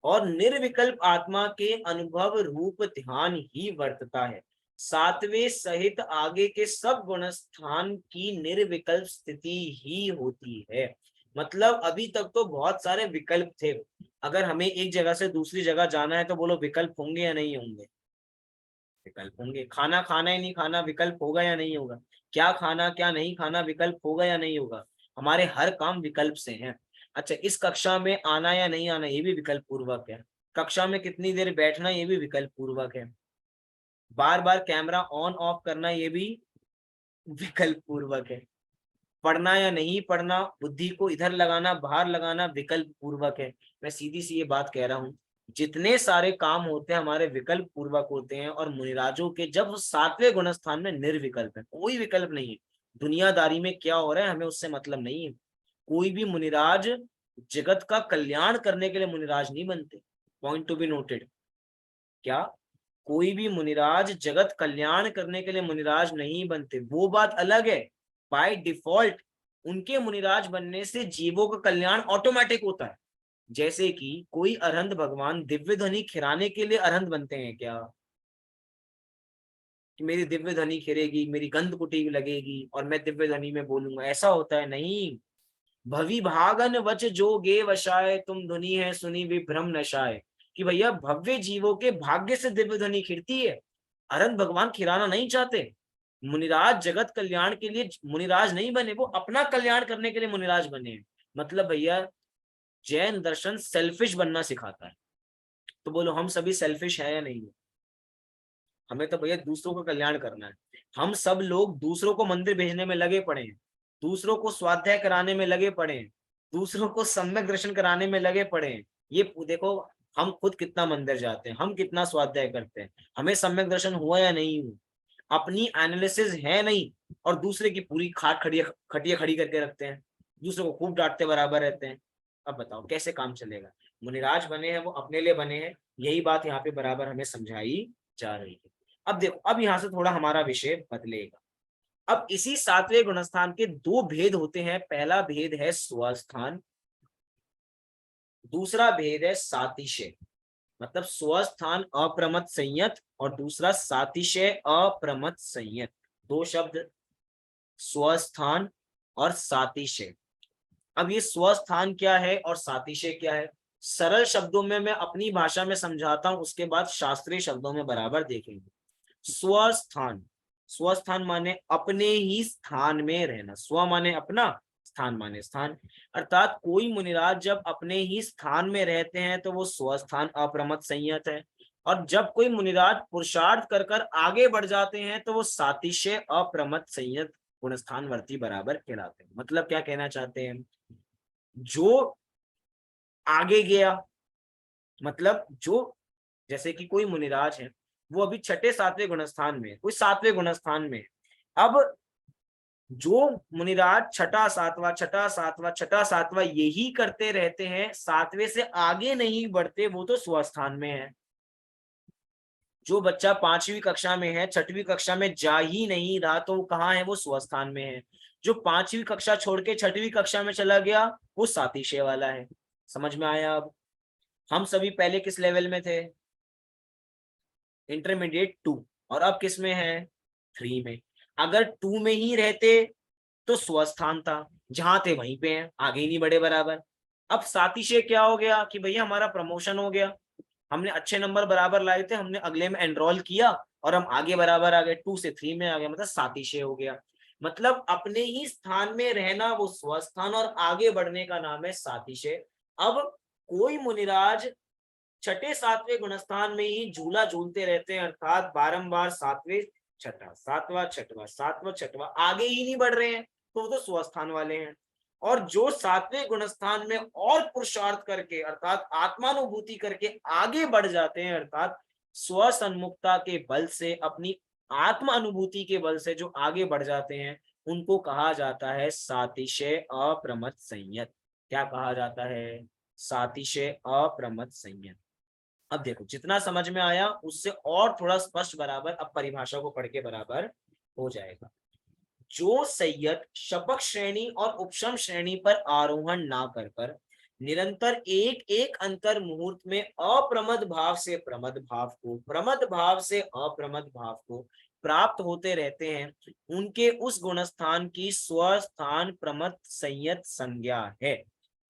और निर्विकल्प आत्मा के अनुभव रूप ध्यान ही वर्तता है। सातवें सहित आगे के सब गुणस्थान की निर्विकल्प स्थिति ही होती है। मतलब अभी तक तो बहुत सारे विकल्प थे, अगर हमें एक जगह से दूसरी जगह जाना है तो बोलो विकल्प होंगे या नहीं होंगे? विकल्प होंगे। खाना खाना ही नहीं खाना विकल्प होगा या नहीं होगा? क्या खाना क्या नहीं खाना विकल्प होगा या नहीं होगा? हमारे हर काम विकल्प से हैं। अच्छा, इस कक्षा में आना या नहीं आना ये भी विकल्प पूर्वक है। कक्षा में कितनी देर बैठना ये भी विकल्प पूर्वक है। बार बार कैमरा ऑन ऑफ करना ये भी विकल्प पूर्वक है। पढ़ना या नहीं पढ़ना, बुद्धि को इधर लगाना बाहर लगाना विकल्प पूर्वक है। मैं सीधी सी ये बात कह रहा हूँ, जितने सारे काम होते हैं हमारे विकल्प पूर्वक होते हैं। और मुनिराजों के जब सातवें गुणस्थान में निर्विकल्प है, कोई विकल्प नहीं है। दुनियादारी में क्या हो रहा है हमें उससे मतलब नहीं है। कोई भी मुनिराज जगत का कल्याण करने के लिए मुनिराज नहीं बनते। Point to be noted. क्या कोई भी मुनिराज जगत कल्याण करने के लिए मुनिराज नहीं बनते, वो बात अलग है। बाय डिफॉल्ट उनके मुनिराज बनने से जीवों का कल्याण ऑटोमेटिक होता है। जैसे कि कोई अरहंत भगवान दिव्य ध्वनि खिराने के लिए अरहंत बनते हैं क्या, कि मेरी दिव्य ध्वनि खिरेगी, मेरी गंध कुटी लगेगी और मैं दिव्य ध्वनि में बोलूंगा, ऐसा होता है? नहीं। भवि भागन वच जो गे वशाय, तुम धुनी है सुनी विभ्रम नशाय। कि भैया भव्य जीवों के भाग्य से दिव्य ध्वनि खिरती है, अरहंत भगवान खिराना नहीं चाहते। मुनिराज जगत कल्याण के लिए मुनिराज नहीं बने, वो अपना कल्याण करने के लिए मुनिराज बने हैं। मतलब भैया जैन दर्शन सेल्फिश बनना सिखाता है। तो बोलो हम सभी सेल्फिश है या नहीं है? हमें तो भैया दूसरों का कल्याण करना है। हम सब लोग दूसरों को मंदिर भेजने में लगे पड़े हैं, दूसरों को स्वाध्याय कराने में लगे पड़े हैं, दूसरों को सम्यक दर्शन कराने में लगे पड़े हैं। ये देखो हम खुद कितना मंदिर जाते हैं, हम कितना स्वाध्याय करते हैं, हमें सम्यक दर्शन हुआ या नहीं हुआ, अपनी एनालिसिस है नहीं, और दूसरे की पूरी खाट खटिया खड़ी करके रखते हैं, दूसरे को खूब डांटते बराबर रहते हैं। अब बताओ कैसे काम चलेगा? मुनिराज बने हैं वो अपने लिए बने हैं, यही बात यहाँ पे बराबर हमें समझाई जा रही है। अब देखो, अब यहाँ से थोड़ा हमारा विषय बदलेगा। अब इसी सातवें गुणस्थान के दो भेद होते हैं। पहला भेद है स्वस्थान, दूसरा भेद है सातिशय। मतलब स्वस्थान अप्रमत संयत और दूसरा सातिशय अप्रमत संयत। दो शब्द स्वस्थान और सातिशय। अब ये स्वस्थान क्या है और सातिशय क्या है, सरल शब्दों में मैं अपनी भाषा में समझाता हूं, उसके बाद शास्त्रीय शब्दों में बराबर देखेंगे। स्वस्थान, स्वस्थान माने अपने ही स्थान में रहना, स्व माने अपना, स्थान माने स्थान। अर्थात कोई मुनिराज जब अपने ही स्थान में रहते हैं तो वो स्वस्थान अप्रमत संयत है, और जब कोई मुनिराज पुरुषार्थ कर कर आगे बढ़ जाते हैं तो वो सातिशय अप्रमत संयत गुणस्थान वर्ती बराबर कहलाते हैं। मतलब क्या कहना चाहते हैं, जो आगे गया, मतलब जो, जैसे कि कोई मुनिराज है वो अभी छठे सातवें गुणस्थान में, कोई सातवें गुणस्थान में, अब जो मुनिराज छठा सातवां छठा सातवां छठा सातवां यही करते रहते हैं, सातवें से आगे नहीं बढ़ते, वो तो स्वस्थान में है। जो बच्चा पांचवी कक्षा में है, छठवीं कक्षा में जा ही नहीं रहा, तो वो कहाँ है? वो स्वस्थान में है। जो पांचवी कक्षा छोड़ के छठवीं कक्षा में चला गया, वो सातिशय वाला है। समझ में आया? अब हम सभी पहले किस लेवल में थे? इंटरमीडिएट 2, और अब किस में है? 3 में। अगर 2 में ही रहते तो स्वस्थान था, जहां थे वहीं पे हैं, आगे ही नहीं बढ़े बराबर। अब सातिशय क्या हो गया कि भैया हमारा प्रमोशन हो गया, हमने अच्छे नंबर बराबर लाए थे, हमने अगले में एनरोल किया और हम आगे बराबर आ गए, 2 से 3 में आ गए, मतलब सातिशय हो गया। मतलब अपने ही स्थान में रहना वो स्वस्थान, और आगे बढ़ने का नाम है सातिशय। अब कोई मुनिराज छठे सातवें गुणस्थान में ही झूला झूलते रहते हैं, अर्थात बारंबार सातवें छठा सातवां छठवां सातवां छठवां, आगे ही नहीं बढ़ रहे हैं, तो वो तो स्वस्थान वाले हैं। और जो सातवें गुणस्थान में और पुरुषार्थ करके अर्थात आत्मानुभूति करके आगे बढ़ जाते हैं, अर्थात स्वसन्मुखता के बल से, अपनी आत्म अनुभूति के बल से जो आगे बढ़ जाते हैं, उनको कहा जाता है सातिशय अप्रमत संयत। क्या कहा जाता है? सातिशय अप्रमत संयत। अब देखो जितना समझ में आया उससे और थोड़ा स्पष्ट बराबर अब परिभाषा को पढ़ के बराबर हो जाएगा। जो संयत शपक श्रेणी और उपशम श्रेणी पर आरोहण ना कर कर निरंतर एक एक अंतर मुहूर्त में अप्रमद भाव से प्रमद भाव को, प्रमद भाव से अप्रमद भाव को प्राप्त होते रहते हैं, उनके उस गुणस्थान की स्वस्थान प्रमद संयत संज्ञा है।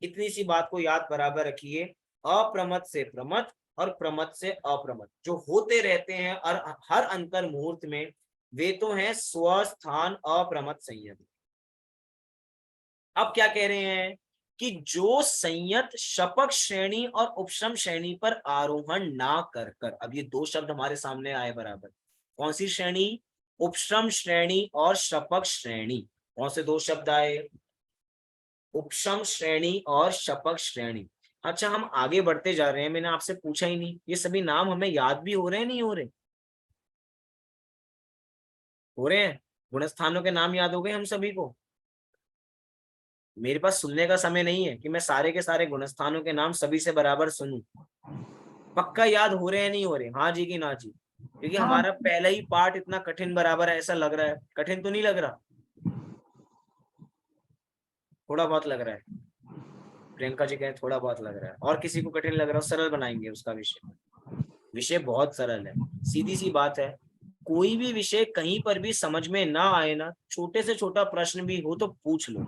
इतनी सी बात को याद बराबर रखिए, अप्रमद से प्रमद और प्रमद से अप्रमद जो होते रहते हैं और हर अंतर मुहूर्त में, वे तो हैं स्वस्थान अप्रमद संयत। अब क्या कह रहे हैं कि जो संयत शपक श्रेणी और उपशम श्रेणी पर आरोहण ना कर कर, अब ये दो शब्द हमारे सामने आए बराबर, कौन सी श्रेणी? उपशम श्रेणी और शपक श्रेणी। कौन से दो शब्द आए? उपशम श्रेणी और शपक श्रेणी। अच्छा हम आगे बढ़ते जा रहे हैं, मैंने आपसे पूछा ही नहीं, ये सभी नाम हमें याद भी हो रहे हैं नहीं हो रहे? हो रहे हैं। गुणस्थानों के नाम याद हो गए हम सभी को? मेरे पास सुनने का समय नहीं है कि मैं सारे के सारे गुणस्थानों के नाम सभी से बराबर सुनूं। पक्का याद हो रहे हैं नहीं हो रहे? हाँ जी कि ना जी? क्योंकि हमारा पहला ही पार्ट इतना कठिन बराबर है, ऐसा लग रहा है। कठिन तो नहीं लग रहा? थोड़ा बहुत लग रहा है। प्रियंका जी कहें थोड़ा बहुत लग रहा है, और किसी को कठिन लग रहा हो सरल बनाएंगे उसका विषय। विषय बहुत सरल है, सीधी सी बात है। कोई भी विषय कहीं पर भी समझ में ना आए ना, छोटे से छोटा प्रश्न भी हो तो पूछ लो।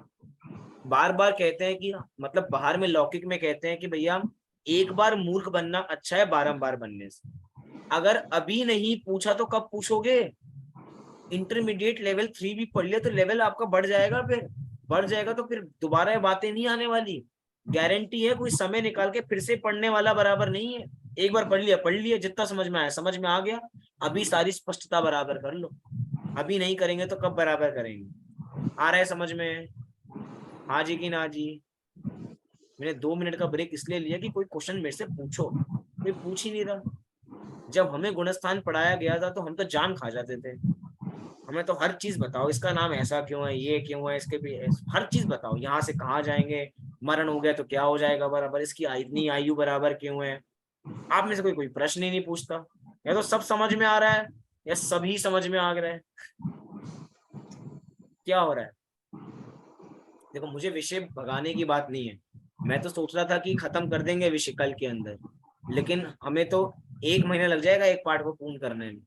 बार बार कहते हैं कि मतलब बाहर में लौकिक में कहते हैं कि भैया एक बार मूर्ख बनना अच्छा है बारंबार बनने से। अगर अभी नहीं पूछा तो कब पूछोगे? इंटरमीडिएट लेवल 3 भी पढ़ लिया तो लेवल आपका बढ़ जाएगा, फिर बढ़ जाएगा तो फिर दोबारा ये बातें नहीं आने वाली। गारंटी है, कोई समय निकाल के फिर से पढ़ने वाला बराबर नहीं है। एक बार पढ़ लिया, जितना समझ में आया समझ में आ गया, अभी सारी स्पष्टता बराबर कर लो। अभी नहीं करेंगे तो कब बराबर करेंगे? आ रहा है समझ में? हाँ जी कि ना जी? मैंने 2 मिनट का ब्रेक इसलिए लिया कि कोई क्वेश्चन मेरे से पूछो, कोई पूछ ही नहीं रहा। जब हमें गुणस्थान पढ़ाया गया था तो हम तो जान खा जाते थे, हमें तो हर चीज बताओ, इसका नाम ऐसा क्यों है, ये क्यों है, इसके भी हर चीज बताओ, यहाँ से कहाँ जाएंगे, मरण हो गया तो क्या हो जाएगा बराबर, इसकी इतनी आयु बराबर क्यों है। आप में से कोई प्रश्न ही नहीं पूछता। या तो सब समझ में आ रहा है या सभी समझ में आ रहा है, क्या हो रहा है? देखो, मुझे विषय भगाने की बात नहीं है, मैं तो सोच रहा था कि खत्म कर देंगे विषय कल के अंदर, लेकिन हमें तो 1 महीना लग जाएगा एक पार्ट को पूर्ण करने में।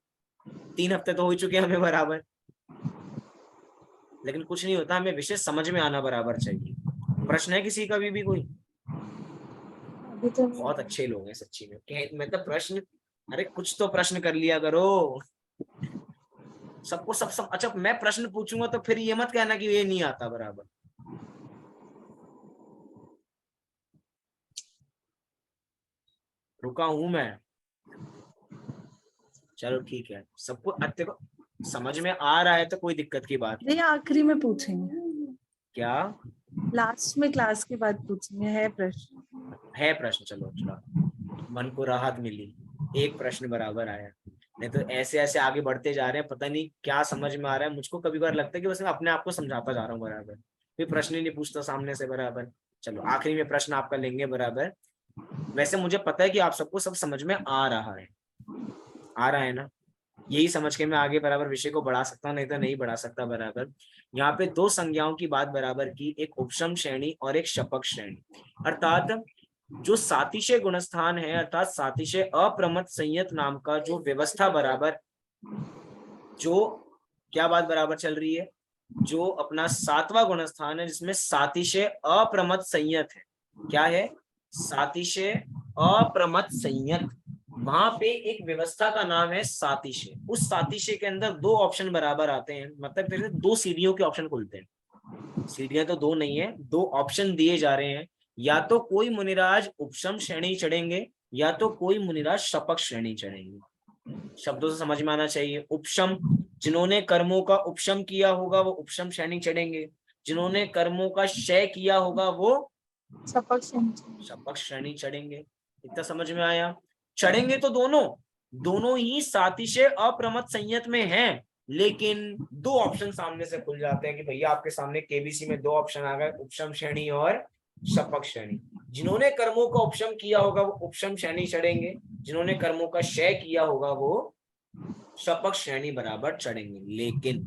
3 हफ्ते तो हो ही चुके हैं हमें बराबर, लेकिन कुछ नहीं होता, हमें विषय समझ में आना बराबर चाहिए। प्रश्न है किसी का भी कोई? अभी तो बहुत अच्छे लोग हैं सच्ची में, मतलब प्रश्न, अरे कुछ तो प्रश्न कर लिया करो। सबको सब अच्छा, मैं प्रश्न पूछूंगा तो फिर ये मत कहना कि ये नहीं आता बराबर। रुका हूं मैं, चलो ठीक है, सबको अच्छे को समझ में आ रहा है तो कोई दिक्कत की बात नहीं। नहीं, आखिरी में पूछेंगे, क्या लास्ट में क्लास के बाद पूछेंगे, है प्रश्न। है प्रश्न? चलो अच्छा, मन को राहत मिली, एक प्रश्न बराबर आया। नहीं तो ऐसे ऐसे आगे बढ़ते जा रहे हैं, पता नहीं क्या समझ में आ रहा है। मुझको कभी बार लगता है कि बस मैं अपने आप को समझाता जा रहा हूँ बराबर, कोई प्रश्न ही नहीं पूछता सामने से बराबर। चलो आखिरी में प्रश्न आपका लेंगे बराबर। वैसे मुझे पता है कि आप सबको सब समझ में आ रहा है, आ रहा है ना? यही समझ के मैं आगे बराबर विषय को बढ़ा सकता हूँ, नहीं तो नहीं बढ़ा सकता बराबर। यहाँ पे 2 संज्ञाओं की बात बराबर की, एक उपशम श्रेणी और एक शपक श्रेणी। अर्थात जो सातिशय गुणस्थान है, अर्थात सातिशय अप्रमत संयत नाम का जो व्यवस्था बराबर, जो क्या बात बराबर चल रही है, जो अपना 7वां गुणस्थान है जिसमें सातिशय अप्रमत संयत है। क्या है? सातिशय अप्रमत संयत। वहां पे एक व्यवस्था का नाम है सातिशय। उस सातिशय के अंदर 2 ऑप्शन बराबर आते हैं, मतलब फिर 2 सीढ़ियों के ऑप्शन खुलते हैं। सीढ़ियां तो 2 नहीं है, 2 ऑप्शन दिए जा रहे हैं। या तो कोई मुनिराज उपशम श्रेणी चढ़ेंगे या तो कोई मुनिराज शपक श्रेणी चढ़ेंगे। शब्दों से समझ में आना चाहिए। उपशम, जिन्होंने कर्मों का उपशम किया होगा वो उपशम श्रेणी चढ़ेंगे, जिन्होंने कर्मों का क्षय किया होगा वो शपथ शपक श्रेणी चढ़ेंगे। इतना समझ में आया? चढ़ेंगे तो दोनों ही सातिशय अप्रमत संयत में हैं, लेकिन 2 ऑप्शन सामने से खुल जाते हैं कि भैया आपके सामने केबीसी में 2 ऑप्शन आ गए, उपशम श्रेणी और शपक श्रेणी। जिन्होंने कर्मों का उपशम किया होगा वो उपशम श्रेणी चढ़ेंगे, जिन्होंने कर्मों का क्षय किया होगा वो शपक श्रेणी बराबर चढ़ेंगे। लेकिन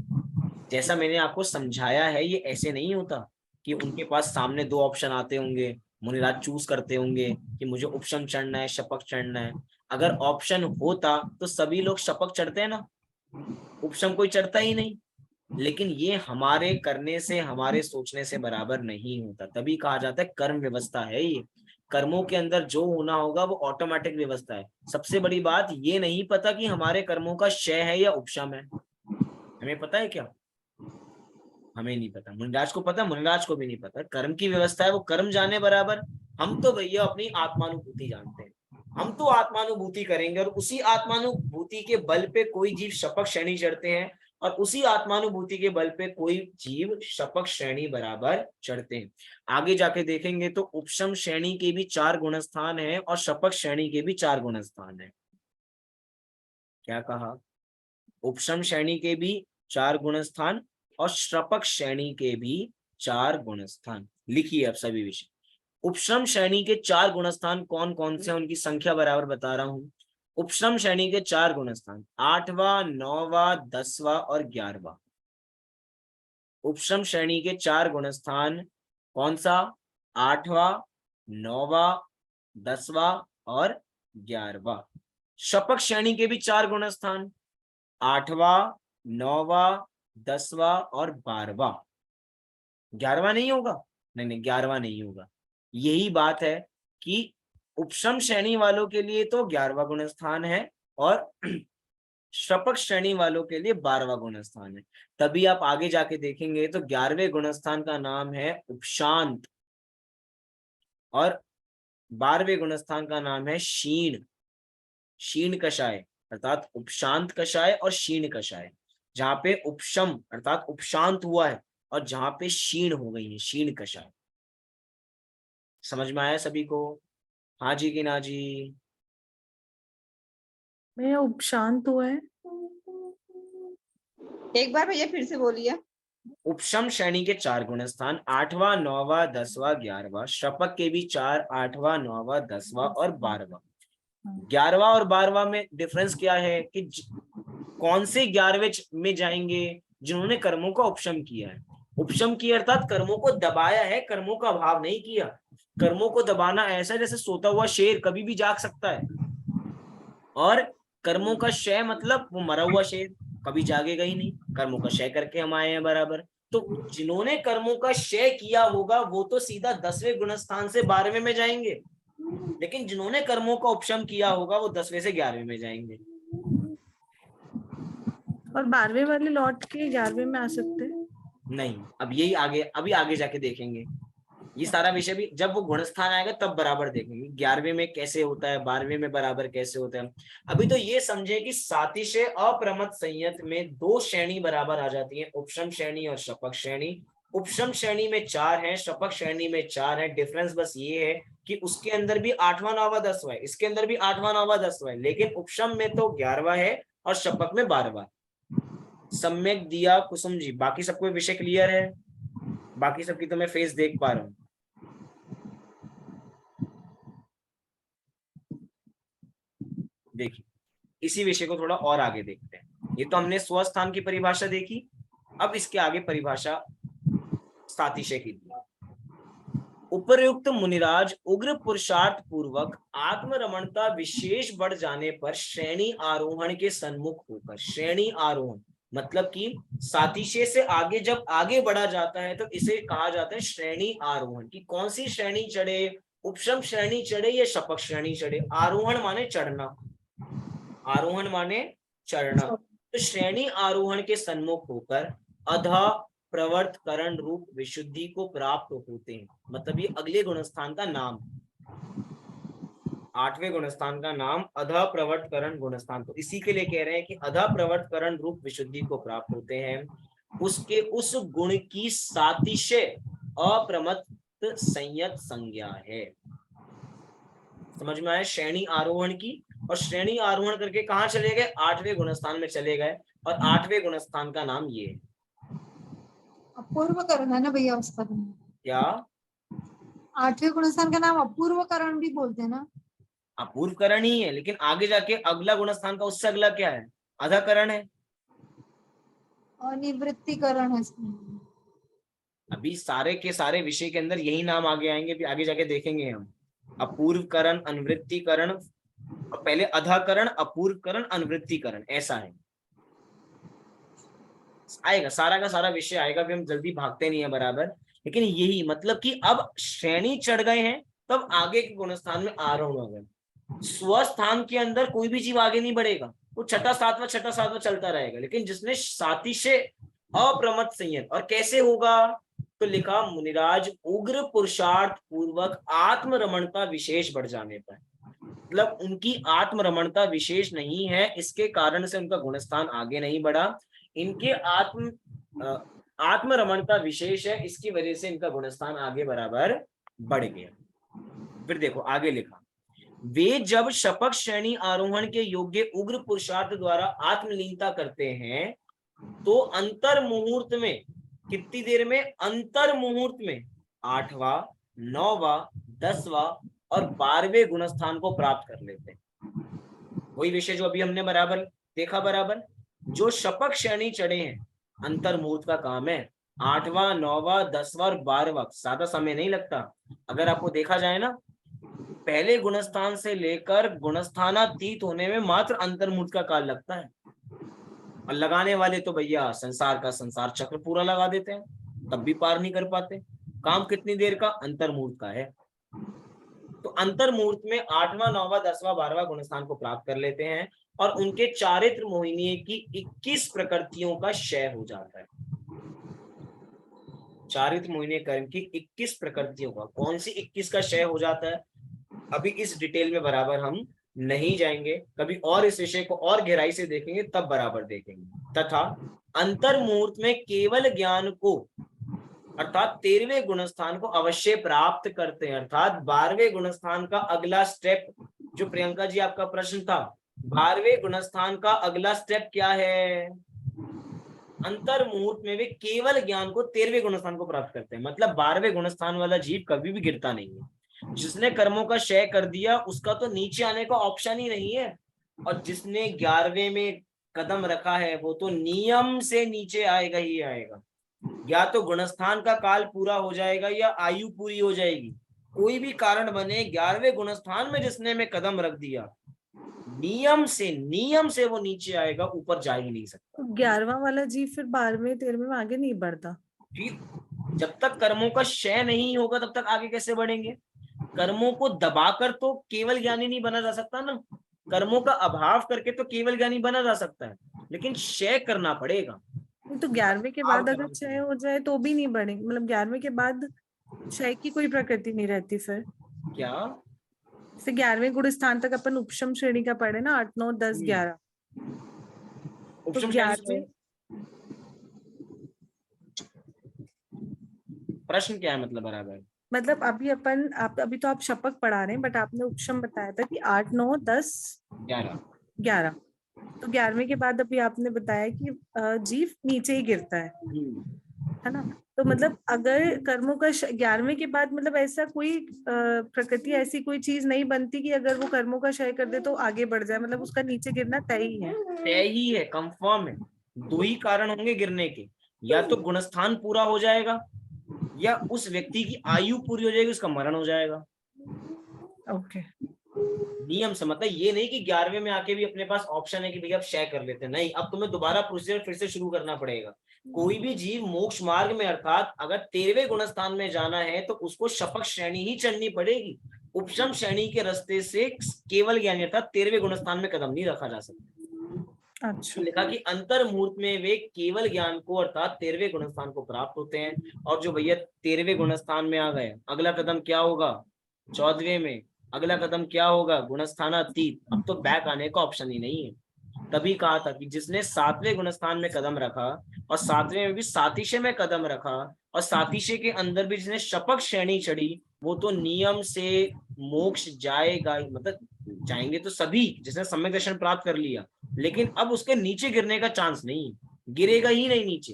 जैसा मैंने आपको समझाया है, ये ऐसे नहीं होता कि उनके पास सामने 2 ऑप्शन आते होंगे, मुनिराज चूज करते होंगे कि मुझे उपशम चढ़ना है शपक चढ़ना है। अगर ऑप्शन होता तो सभी लोग शपक चढ़ते हैं ना, उपशम कोई चढ़ता ही नहीं। लेकिन ये हमारे करने से, हमारे सोचने से बराबर नहीं होता, तभी कहा जाता है कर्म व्यवस्था है ये। कर्मों के अंदर जो होना होगा वो ऑटोमेटिक व्यवस्था है। सबसे बड़ी बात ये नहीं पता कि हमारे कर्मों का क्षय है या उपशम है, हमें पता है क्या? हमें नहीं पता। मुनिराज को पता, मुनिराज को भी नहीं पता। कर्म की व्यवस्था है, वो कर्म जाने बराबर। हम तो भैया अपनी आत्मानुभूति जानते हैं, हम तो आत्मानुभूति करेंगे, और उसी आत्मानुभूति के बल पे कोई जीव शपक श्रेणी चढ़ते हैं, और उसी आत्मानुभूति के बल पे कोई जीव शपक श्रेणी बराबर चढ़ते हैं। आगे जाके देखेंगे तो उपशम श्रेणी के भी 4 गुणस्थान है और शपक श्रेणी के भी 4 गुणस्थान है। क्या कहा? उपशम श्रेणी के भी 4 गुणस्थान और श्रपक श्रेणी के भी 4 गुणस्थान। लिखिए अब सभी विषय। उपश्रम श्रेणी के 4 गुणस्थान कौन कौन से, उनकी संख्या बराबर बता रहा हूं। उपश्रम श्रेणी के 4 गुणस्थान 8वां, 9वां, 10वां और 11वां। उपश्रम श्रेणी के 4 गुणस्थान कौन सा? 8वां, 9वां, 10वां और 11वां। शपक श्रेणी के भी 4 गुणस्थान 8वां, 9वां, 10वां और 12वां। 11वां नहीं होगा? नहीं, 11वां नहीं होगा। यही बात है कि उपशम श्रेणी वालों के लिए तो 11वां गुणस्थान है और शपक श्रेणी वालों के लिए 12वां गुणस्थान है। तभी आप आगे जाके देखेंगे तो 11वें गुणस्थान का नाम है उपशांत। और 12वें गुणस्थान का नाम है क्षीण, क्षीण कषाय अर्थात उपशांत कषाय और क्षीण कषाय, जहाँ पे उपशम अर्थात उपशांत हुआ है और जहाँ पे क्षीण हो गई है, क्षीण कषाय। समझ में आया सभी को? हाँ जी कि ना जी? मैं उपशांत हुआ है। एक बार भैया फिर से बोलिए। उपशम श्रेणी के 4 गुणस्थान, 8वां 9वां 10वां 11वां, शपक के भी 4, 8वां 9वां 10वां और 12वां। 11वां और 12वां में डिफरेंस क्या है कि कौन से 11वें में जाएंगे? जिन्होंने कर्मों का उपशम किया है। उपशम किया अर्थात कर्मों को दबाया है, कर्मों का अभाव नहीं किया। कर्मों को दबाना ऐसा जैसे सोता हुआ शेर कभी भी जाग सकता है, और कर्मों का क्षय मतलब वो मरा हुआ शेर कभी जागेगा ही नहीं। कर्मों का क्षय करके हम आए हैं बराबर। तो जिन्होंने कर्मों का क्षय किया होगा वो तो सीधा 10वें गुणस्थान से 12वें में जाएंगे, लेकिन जिन्होंने कर्मों का उपशम किया होगा वो 10वें से 11वें में जाएंगे। और 12वें वाले लौट के 11वें में आ सकते हैं? नहीं, अब यही आगे अभी आगे जाके देखेंगे। ये सारा विषय भी जब वो गुणस्थान आएगा तब बराबर देखेंगे 11वें में कैसे होता है, 12वें में बराबर कैसे होता है। अभी तो ये समझे कि सातिशय अप्रमथ संयत में 2 श्रेणी बराबर आ जाती है, उपशम श्रेणी और शपक श्रेणी। उपशम श्रेणी में 4 है, शपक श्रेणी में 4 है। डिफरेंस बस ये है कि उसके अंदर भी 8वां 9वां 10वां है, इसके अंदर भी 8वां 9वां 10वां है, लेकिन उपशम में तो 11वां है और शपक में 12वां। सम्यक दिया कुसुम जी, बाकी सबको विषय क्लियर है? बाकी सबकी तो मैं फेस देख पा रहा हूँ। देखिए, इसी विषय को थोड़ा और आगे देखते हैं। ये तो हमने स्वस्थान की परिभाषा देखी, अब इसके आगे परिभाषा सातिशय की दी। उपरयुक्त मुनिराज उग्र पुरुषार्थ पूर्वक आत्मरमणता विशेष बढ़ जाने पर श्रेणी आरोहण के सन्मुख होकर, श्रेणी आरोहण मतलब कि सातिशय से आगे जब आगे बढ़ा जाता है तो इसे कहा जाता है श्रेणी आरोहण। की कौन सी श्रेणी चढ़े, उपशम श्रेणी चढ़े या शपक श्रेणी चढ़े? आरोहण माने चढ़ना, आरोहण माने चढ़ना। तो श्रेणी आरोहण के सन्मुख होकर अधा प्रवर्तकरण रूप विशुद्धि को प्राप्त होते हैं। मतलब ये अगले गुणस्थान का नाम, 8वें गुणस्थान का नाम अधा प्रवर्तकरण गुणस्थान। तो इसी के लिए कह रहे हैं कि अधा प्रवर्तकरण रूप विशुद्धि को प्राप्त होते हैं। उसके उस गुण की सातिशय अप्रमत्त संयत संज्ञा है। समझ में आया? श्रेणी आरोहण की, और श्रेणी आरोहण करके कहाँ चले गए? 8वें गुणस्थान में चले गए, और 8वें गुणस्थान का नाम ये है। अपूर्व करण है ना भैया उसका? क्या? 8वें गुणस्थान का नाम अपूर्व करण भी बोलते हैं ना? अपूर्व करण ही है, लेकिन आगे जाके अगला गुणस्थान का उससे अगला क्या है? अधाकरण है। अनिवृत्तिकरण है इसमें। अभी सारे के सारे विषय के अंदर यही नाम आगे आएंगे, भी आगे जाके देखेंगे हम। अपूर्वकरण, अनवृत्तिकरण, और पहले अधाकरण, अपूर्वकरण, अनवृत्तिकरण, ऐसा है। आएगा सारा का सारा विषय आएगा, भी हम जल्दी भागते नहीं है बराबर। लेकिन यही मतलब कि अब श्रेणी चढ़ गए हैं तब आगे के गुणस्थान में आरोहण हो गए। स्वस्थान के अंदर कोई भी जीव आगे नहीं बढ़ेगा, वो छठा सातवां चलता रहेगा। लेकिन जिसने सातिशय अप्रमत्त संयत, और कैसे होगा? तो लिखा मुनिराज उग्र पुरुषार्थ पूर्वक आत्मरमणता विशेष बढ़ जाने पर, मतलब उनकी आत्मरमणता विशेष नहीं है, इसके कारण से उनका गुणस्थान आगे नहीं बढ़ा। इनके आत्मरमणता विशेष है, इसकी वजह से इनका गुणस्थान आगे बराबर बढ़ गया। फिर देखो आगे लिखा, वे जब शपक श्रेणी आरोहण के योग्य उग्र पुरुषार्थ द्वारा आत्मलीनता करते हैं तो अंतर मुहूर्त में, कितनी देर में? अंतर मुहूर्त में 8वां 9वां 10वां और 12वें गुणस्थान को प्राप्त कर लेते हैं। वही विषय जो अभी हमने बराबर देखा। बराबर जो शपक श्रेणी चढ़े हैं, अंतर मुहूर्त का काम है। 8वां 9वां 10वां और 12वां ज्यादा समय नहीं लगता। अगर आपको देखा जाए ना, पहले गुणस्थान से लेकर गुणस्थानातीत होने में मात्र अंतर्मुहूर्त का काल लगता है, और लगाने वाले तो भैया संसार का संसार चक्र पूरा लगा देते हैं, तब भी पार नहीं कर पाते। काम कितनी देर का? अंतर्मुहूर्त का है। तो अंतर्मुहूर्त में 8वां 9वां 10वां 12वां गुणस्थान को प्राप्त कर लेते हैं, और उनके चारित्र मोहिनी की 21 प्रकृतियों का क्षय हो जाता है। चारित्र मोहिनी कर्म की 21 प्रकृतियों का कौन सी 21 का क्षय हो जाता है, अभी इस डिटेल में बराबर हम नहीं जाएंगे, कभी और इस विषय को और गहराई से देखेंगे तब बराबर देखेंगे। तथा अंतर मुहूर्त में केवल ज्ञान को अर्थात 13वें गुणस्थान को अवश्य प्राप्त करते हैं। अर्थात 12वें गुणस्थान का अगला स्टेप, जो प्रियंका जी आपका प्रश्न था, 12वें गुणस्थान का अगला स्टेप क्या है, अंतर मुहूर्त में वे केवल ज्ञान को 13वें गुणस्थान को प्राप्त करते हैं। मतलब 12वें गुणस्थान वाला जीव कभी भी गिरता नहीं है। जिसने कर्मों का क्षय कर दिया उसका तो नीचे आने का ऑप्शन ही नहीं है, और जिसने 11वें में कदम रखा है वो तो नियम से नीचे आएगा ही आएगा। या तो गुणस्थान का काल पूरा हो जाएगा या आयु पूरी हो जाएगी, कोई भी कारण बने 11वें गुणस्थान में जिसने में कदम रख दिया नियम से वो नीचे आएगा, ऊपर जा ही नहीं सकता। 11वां वाला जीव फिर 12वें 13वें में आगे नहीं बढ़ता। जब तक कर्मों का क्षय नहीं होगा तब तक आगे कैसे बढ़ेंगे। कर्मों को दबाकर तो केवल ज्ञानी नहीं बना जा सकता ना, कर्मों का अभाव करके तो केवल ज्ञानी बना जा सकता है, लेकिन क्षय करना पड़ेगा। तो 11वें के बाद अगर क्षय हो जाए तो भी नहीं बढ़ेंगे, मतलब 11वें के बाद क्षय की कोई प्रकृति नहीं रहती फिर क्या फिर 11वें गुण स्थान तक अपन उपशम श्रेणी का पढ़े ना, 8 9 10 11। तो उपशम 11वें प्रश्न क्या है, मतलब बराबर, मतलब अभी अपन अभी तो आप शपक पढ़ा रहे हैं, बट आपने उपशम बताया था कि 8 9 10 11। तो 11वें के बाद अभी आपने बताया कि जीव नीचे ही गिरता है ना। तो मतलब अगर कर्मों का 11वें के बाद मतलब ऐसा कोई प्रकृति ऐसी कोई चीज नहीं बनती कि अगर वो कर्मों का क्षय कर दे तो आगे बढ़ जाए, मतलब उसका नीचे गिरना तय ही है, कंफर्म है। दो ही कारण होंगे गिरने के, या तो गुणस्थान पूरा हो जाएगा या उस व्यक्ति की आयु पूरी हो जाएगी, उसका मरण हो जाएगा। ओके नियम से, मतलब ये नहीं कि 11वें में आके भी अपने पास ऑप्शन है कि भैया अब क्षय कर लेते हैं, नहीं, अब तुम्हें दोबारा प्रोसीजर फिर से शुरू करना पड़ेगा। कोई भी जीव मोक्ष मार्ग में अर्थात अगर 13वें गुणस्थान में जाना है तो उसको शपथ श्रेणी ही चढ़नी पड़ेगी। उपशम श्रेणी के रास्ते से केवल ज्ञानी अर्थात 13वें गुणस्थान में कदम नहीं रखा जा सकता। अच्छा, लिखा कि अंतर मुहूर्त में वे केवल ज्ञान को अर्थात 13वें गुणस्थान को प्राप्त होते हैं। और जो भैया 13वें गुणस्थान में आ गए, अगला कदम क्या होगा, 14वें में अगला कदम क्या होगा, गुणस्थानातीत। अब तो बैक आने का ऑप्शन ही नहीं है। तभी कहा था कि जिसने 7वें गुणस्थान में कदम रखा और 7वें में भी सातिशय में कदम रखा और सातिशय के अंदर भी जिसने शपथ श्रेणी चढ़ी वो तो नियम से मोक्ष जाएगा ही, मतलब जाएंगे तो सभी जिसने सम्यक दर्शन प्राप्त कर लिया, लेकिन अब उसके नीचे गिरने का चांस नहीं, गिरेगा ही नहीं नीचे।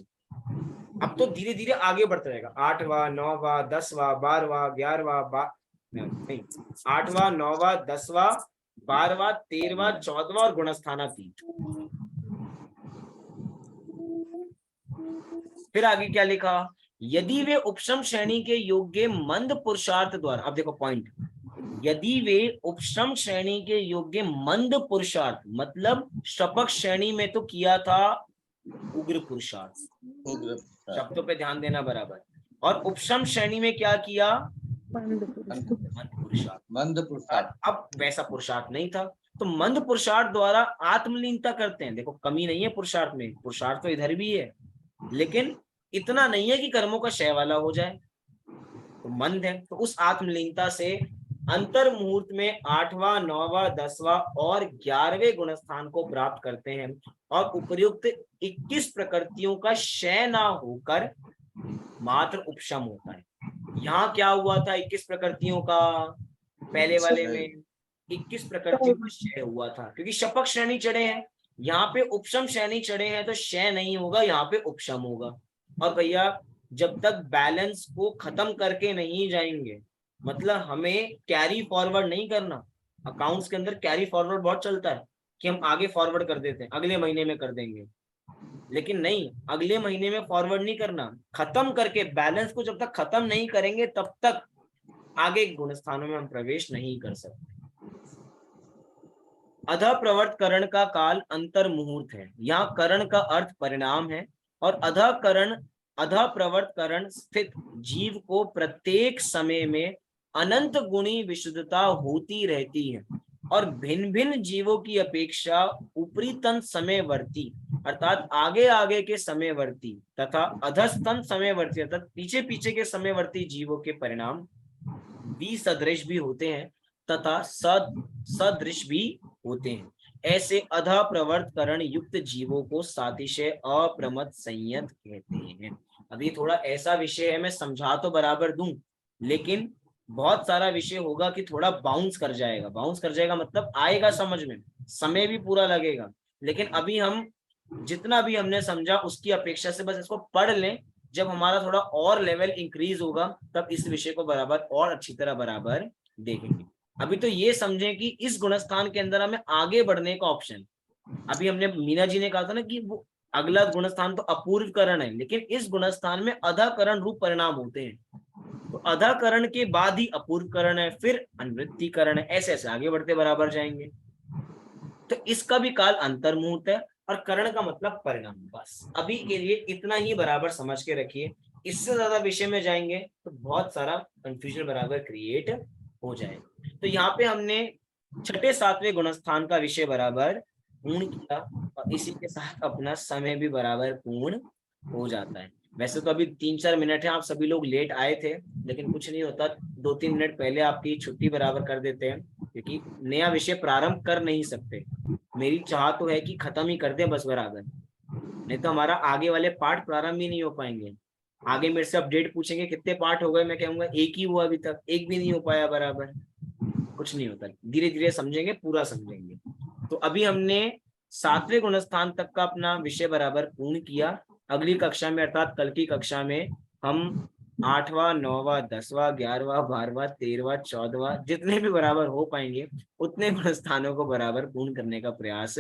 अब तो धीरे धीरे आगे बढ़ता रहेगा, 8वां 9वां 10वां 12वां 11वां नहीं 8वां 9वां 10वां 12वां 13वां 14वां और गुणस्थानातीत। फिर आगे क्या लिखा, यदि वे उपशम श्रेणी के योग्य मंद पुरुषार्थ द्वारा, अब देखो पॉइंट, यदि वे उपशम श्रेणी के योग्य मंद पुरुषार्थ, मतलब शपथ श्रेणी में तो किया था उग्र पुरुषार्थ, शब्दों पे ध्यान देना बराबर, और उपशम श्रेणी में क्या किया, मंद पुरुषार्थ। अब वैसा पुरुषार्थ नहीं था तो मंद पुरुषार्थ द्वारा आत्मलीनता करते हैं। देखो कमी नहीं है पुरुषार्थ में, पुरुषार्थ तो इधर भी है, लेकिन इतना नहीं है कि कर्मों का क्षय वाला हो जाए, तो मंद है। तो उस आत्मलीनता से अंतर मुहूर्त में 8वां 9वां 10वां और 11वें गुणस्थान को प्राप्त करते हैं और उपर्युक्त 21 प्रकृतियों का क्षय ना होकर मात्र उपशम होता है। यहाँ क्या हुआ था, 21 प्रकृतियों का, पहले वाले में 21 प्रकृतियों का क्षय हुआ था क्योंकि शपथ श्रेणी चढ़े हैं। यहाँ पे उपशम श्रेणी चढ़े हैं तो क्षय नहीं होगा, यहाँ पे उपशम होगा। और भैया जब तक बैलेंस को खत्म करके नहीं जाएंगे, मतलब हमें कैरी फॉरवर्ड नहीं करना। अकाउंट्स के अंदर कैरी फॉरवर्ड बहुत चलता है कि हम आगे फॉरवर्ड कर देते हैं, अगले महीने में कर देंगे, लेकिन नहीं, अगले महीने में फॉरवर्ड नहीं करना, खत्म करके बैलेंस को जब तक खत्म नहीं करेंगे तब तक आगे गुण स्थानों में हम प्रवेश नहीं कर सकते। अध प्रवर्त करण का काल अंतर मुहूर्त है। यहाँ करण का अर्थ परिणाम है और अध प्रवर्त करण स्थित जीव को प्रत्येक समय में अनंत गुणी विशुद्धता होती रहती है और भिन्न भिन्न जीवों की अपेक्षा ऊपरी तंत्र समयवर्ती अर्थात आगे आगे के समयवर्ती तथा अधस्तन समयवर्ती अर्थात पीछे पीछे के समयवर्ती जीवों के परिणाम विसदृश भी होते हैं तथा सदृश भी होते हैं। ऐसे अधा प्रवर्तकरण युक्त जीवों को सातिशय अप्रमत संयत कहते हैं। अब ये थोड़ा ऐसा विषय है, मैं समझा तो बराबर दूं, लेकिन बहुत सारा विषय होगा कि थोड़ा बाउंस कर जाएगा मतलब आएगा समझ में, समय भी पूरा लगेगा, लेकिन अभी हम जितना भी हमने समझा उसकी अपेक्षा से बस इसको पढ़ लें। जब हमारा थोड़ा और लेवल इंक्रीज होगा तब इस विषय को बराबर और अच्छी तरह बराबर देखेंगे। अभी तो ये समझें कि इस गुणस्थान के अंदर हमें आगे बढ़ने का ऑप्शन, अभी हमने मीना जी ने कहा था ना कि वो अगला गुणस्थान तो अपूर्वकरण है, लेकिन इस गुणस्थान में अधाकरण रूप परिणाम होते हैं। तो अधाकरण के बाद ही अपूर्वकरण है, फिर अनुवृत्तिकरण है, ऐसे ऐसे आगे बढ़ते बराबर जाएंगे। तो इसका भी काल अंतर्मुहूर्त है और करण का मतलब परिणाम। बस अभी के लिए इतना ही बराबर समझ के रखिए, इससे ज्यादा विषय में जाएंगे तो बहुत सारा कंफ्यूजन बराबर क्रिएट हो जाएगा। तो यहाँ पे हमने छठे सातवें गुणस्थान का विषय बराबर पूर्ण किया और इसी के साथ अपना समय भी बराबर पूर्ण हो जाता है। वैसे तो अभी 3-4 मिनट है, आप सभी लोग लेट आए थे, लेकिन कुछ नहीं होता, 2-3 मिनट पहले आपकी छुट्टी बराबर कर देते हैं, क्योंकि नया विषय प्रारंभ कर नहीं सकते। मेरी चाह तो है कि खत्म ही कर दे बस बराबर, नहीं तो हमारा आगे वाले पार्ट प्रारंभ ही नहीं हो पाएंगे। आगे मेरे से अपडेट पूछेंगे कितने पार्ट हो गए, मैं कहूंगा एक ही हुआ, अभी तक एक भी नहीं हो पाया बराबर। कुछ नहीं होता, धीरे धीरे समझेंगे, पूरा समझेंगे। तो अभी हमने सातवें गुणस्थान तक का अपना विषय बराबर पूर्ण किया। अगली कक्षा में अर्थात कल की कक्षा में हम 8वां 9वां 10वां 11वां 12वां 13वां 14वां जितने भी बराबर हो पाएंगे उतने गुणस्थानों को बराबर पूर्ण करने का प्रयास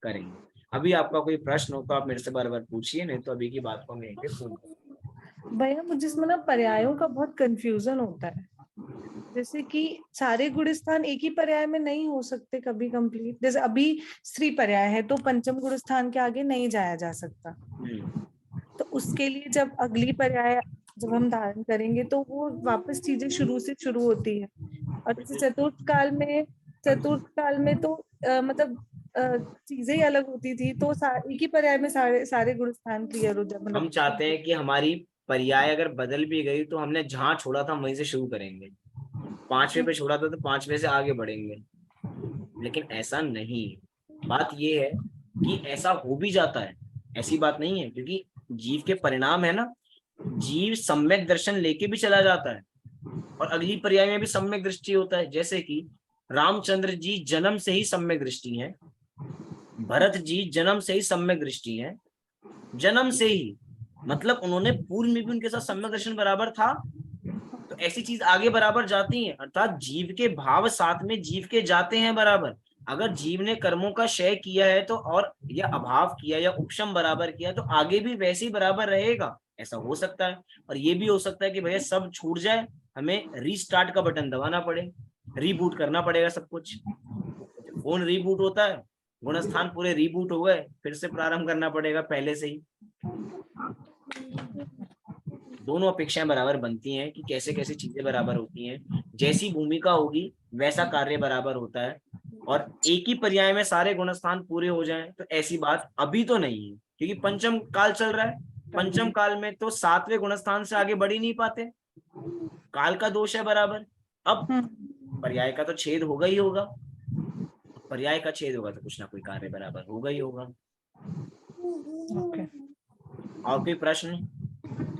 करेंगे। अभी आपका कोई प्रश्न हो तो आप मेरे से बराबर पूछिए, नहीं तो अभी की बात को मैं पूर्ण करूंगा। भैया मुझे इसमें ना पर्यायों का बहुत कंफ्यूजन होता है, जैसे कि सारे गुणस्थान एक ही पर्याय में नहीं हो सकते कभी कंप्लीट। जैसे अभी स्त्री पर्याय है तो पंचम गुणस्थान के आगे नहीं जाया जा सकता, तो उसके लिए जब अगली पर्याय जब हम धारण करेंगे तो वो वापस चीजें शुरू से शुरू होती है। और जैसे चतुर्थ काल में तो मतलब चीजें ही अलग होती थी, तो एक ही पर्याय में सारे गुणस्थान क्लियर हो जाए। हम मतलब चाहते हैं कि हमारी पर्याय अगर बदल भी गई तो हमने जहां छोड़ा था वहीं से शुरू करेंगे, 5वें पे छोड़ा था तो 5वें से आगे बढ़ेंगे, लेकिन ऐसा नहीं। बात ये है कि ऐसा हो भी जाता है, ऐसी बात नहीं है, क्योंकि जीव के परिणाम है ना, जीव सम्यक दर्शन लेके भी चला जाता है और अगली पर्याय में भी सम्यक दृष्टि होता है। जैसे कि रामचंद्र जी जन्म से ही सम्यक दृष्टि है, भरत जी जन्म से ही सम्यक दृष्टि है, जन्म से ही मतलब उन्होंने पूर्व में भी उनके साथ सम्यक दर्शन बराबर था। तो ऐसी चीज आगे बराबर जाती है, अर्थात जीव के भाव साथ में जीव के जाते हैं बराबर। अगर जीव ने कर्मों का क्षय किया है तो और या अभाव किया या उपशम बराबर किया तो आगे भी वैसे ही बराबर रहेगा, ऐसा हो सकता है। और ये भी हो सकता है कि भैया सब छूट जाए, हमें रीस्टार्ट का बटन दबाना पड़े, रीबूट करना पड़ेगा सब कुछ। फोन रीबूट होता है, गुणस्थान पूरे रीबूट हो गए, फिर से प्रारंभ करना पड़ेगा पहले से ही। दोनों अपेक्षाएं बराबर बनती हैं कि कैसे कैसे चीजें बराबर होती हैं, जैसी भूमिका होगी वैसा कार्य बराबर होता है। और एक ही पर्याय में सारे गुणस्थान पूरे हो जाएं तो ऐसी बात अभी तो नहीं है, क्योंकि पंचम काल चल रहा है। पंचम काल में तो सातवें गुणस्थान से आगे बढ़ ही नहीं पाते, काल का दोष है बराबर। अब पर्याय का तो छेद होगा ही होगा, पर्याय का छेद होगा तो कुछ ना कोई कार्य बराबर होगा ही होगा। और कोई प्रश्न?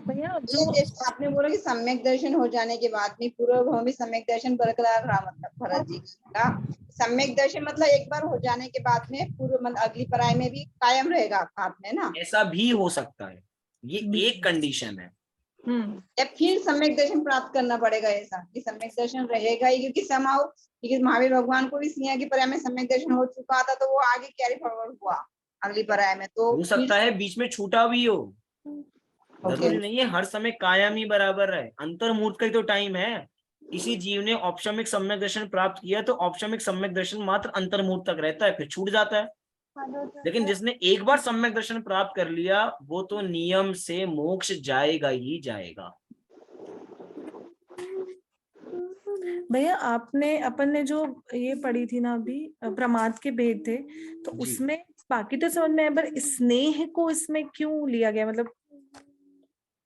भैया ये जैसे आपने बोला कि सम्यक दर्शन हो जाने के बाद में पूर्व भाव में सम्यक दर्शन बरकरार रहा, मतलब भरत जी का सम्यक दर्शन मतलब एक बार हो जाने के बाद में पूर्व मतलब अगली पर्याय में भी कायम रहेगा आप में ना? ऐसा भी हो सकता है, ये एक कंडीशन है। या फिर सम्यक दर्शन प्राप्त करना पड़ेगा, ऐसा कि सम्यक दर्शन रहेगा ही, क्योंकि समाओ क्योंकि महावीर भगवान को भी सिंह की पर्याय में सम्यक दर्शन हो चुका था तो वो आगे कैरी फॉरवर्ड हुआ अगली पर्याय में, तो हो सकता है बीच में छूटा भी हो, जरूरी नहीं है हर समय कायम ही बराबर रहे। अंतर्मुहूर्त का ही तो टाइम है। किसी जीव ने औपशमिक सम्यक दर्शन प्राप्त किया तो औपशमिक सम्यक दर्शन मात्र अंतर्मुहूर्त तक रहता है, फिर छूट जाता है। लेकिन जिसने एक बार सम्यक दर्शन प्राप्त कर लिया वो तो नियम से मोक्ष जाएगा ही जाएगा। भैया आपने अपन ने जो ये पढ़ी थी ना अभी प्रमाद के भेद थे, तो उसमें बाकी तो समझ में आया, पर स्नेह को इसमें क्यों लिया गया, मतलब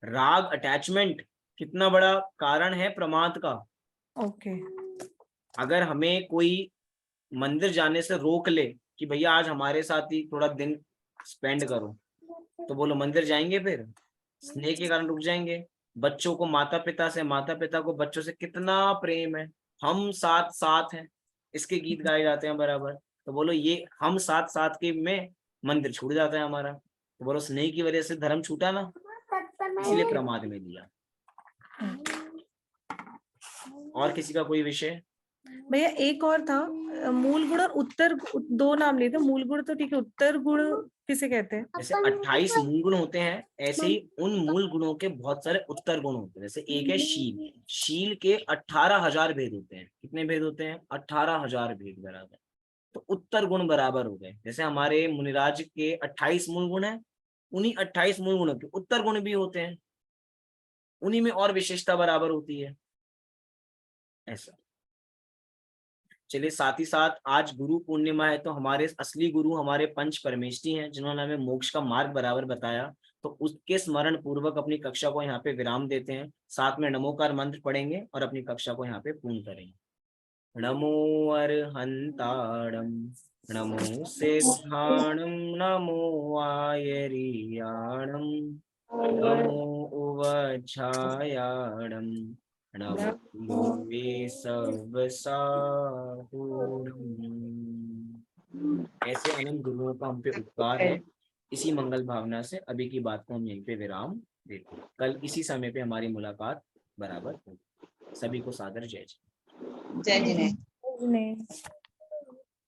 राग अटैचमेंट कितना बड़ा कारण है प्रमाद का। ओके अगर हमें कोई मंदिर जाने से रोक ले कि भैया आज हमारे साथ ही थोड़ा दिन स्पेंड करो, तो बोलो मंदिर जाएंगे? फिर स्नेह के कारण रुक जाएंगे। बच्चों को माता पिता से, माता पिता को बच्चों से कितना प्रेम है, हम साथ साथ हैं, इसके गीत गाए जाते हैं बराबर। तो बोलो ये हम साथ साथ के में मंदिर छूट जाता है हमारा, तो बोलो स्नेह की वजह से धर्म छूटा ना, इसलिए प्रमाद में दिया। और किसी का कोई विषय? भैया एक और था, मूल गुण और उत्तर, दो नाम लिए थे। मूल गुण तो ठीक है, उत्तर गुण किसे कहते हैं? जैसे 28 मूल गुण होते हैं, ऐसे ही उन मूल गुणों के बहुत सारे उत्तर गुण होते हैं। जैसे एक है शील, शील के 18,000 भेद होते हैं। कितने भेद होते हैं? 18,000 भेद बराबर। तो उत्तर गुण बराबर हो गए। जैसे हमारे मुनिराज के 28 मूल गुण हैं, उन्हीं 28 मूल गुणों के उत्तर गुण भी होते हैं, उन्हीं में और विशेषता बराबर होती है, ऐसा। चलिए, साथ ही साथ आज गुरु पूर्णिमा है, तो हमारे असली गुरु हमारे पंच परमेष्ठी हैं, जिन्होंने हमें मोक्ष का मार्ग बराबर बताया। तो उसके स्मरण पूर्वक अपनी कक्षा को यहाँ पे विराम देते हैं। साथ में नमोकार मंत्र पढ़ेंगे और अपनी कक्षा को यहाँ पे पूर्ण करेंगे। नमो अरहंताणं, नमो सिद्धाणं, नमो आयर्याणं, नमो उवच्छायाणं, नमो वेसवसाहूणम्। ऐसे अनंत गुरुओं का हम पे उपकार है। इसी मंगल भावना से अभी की बात को हम यहीं पे विराम देते हैं। कल इसी समय पे हमारी मुलाकात बराबर होगी। सभी को सादर जय जय। जय जिनेन्द्र। नहीं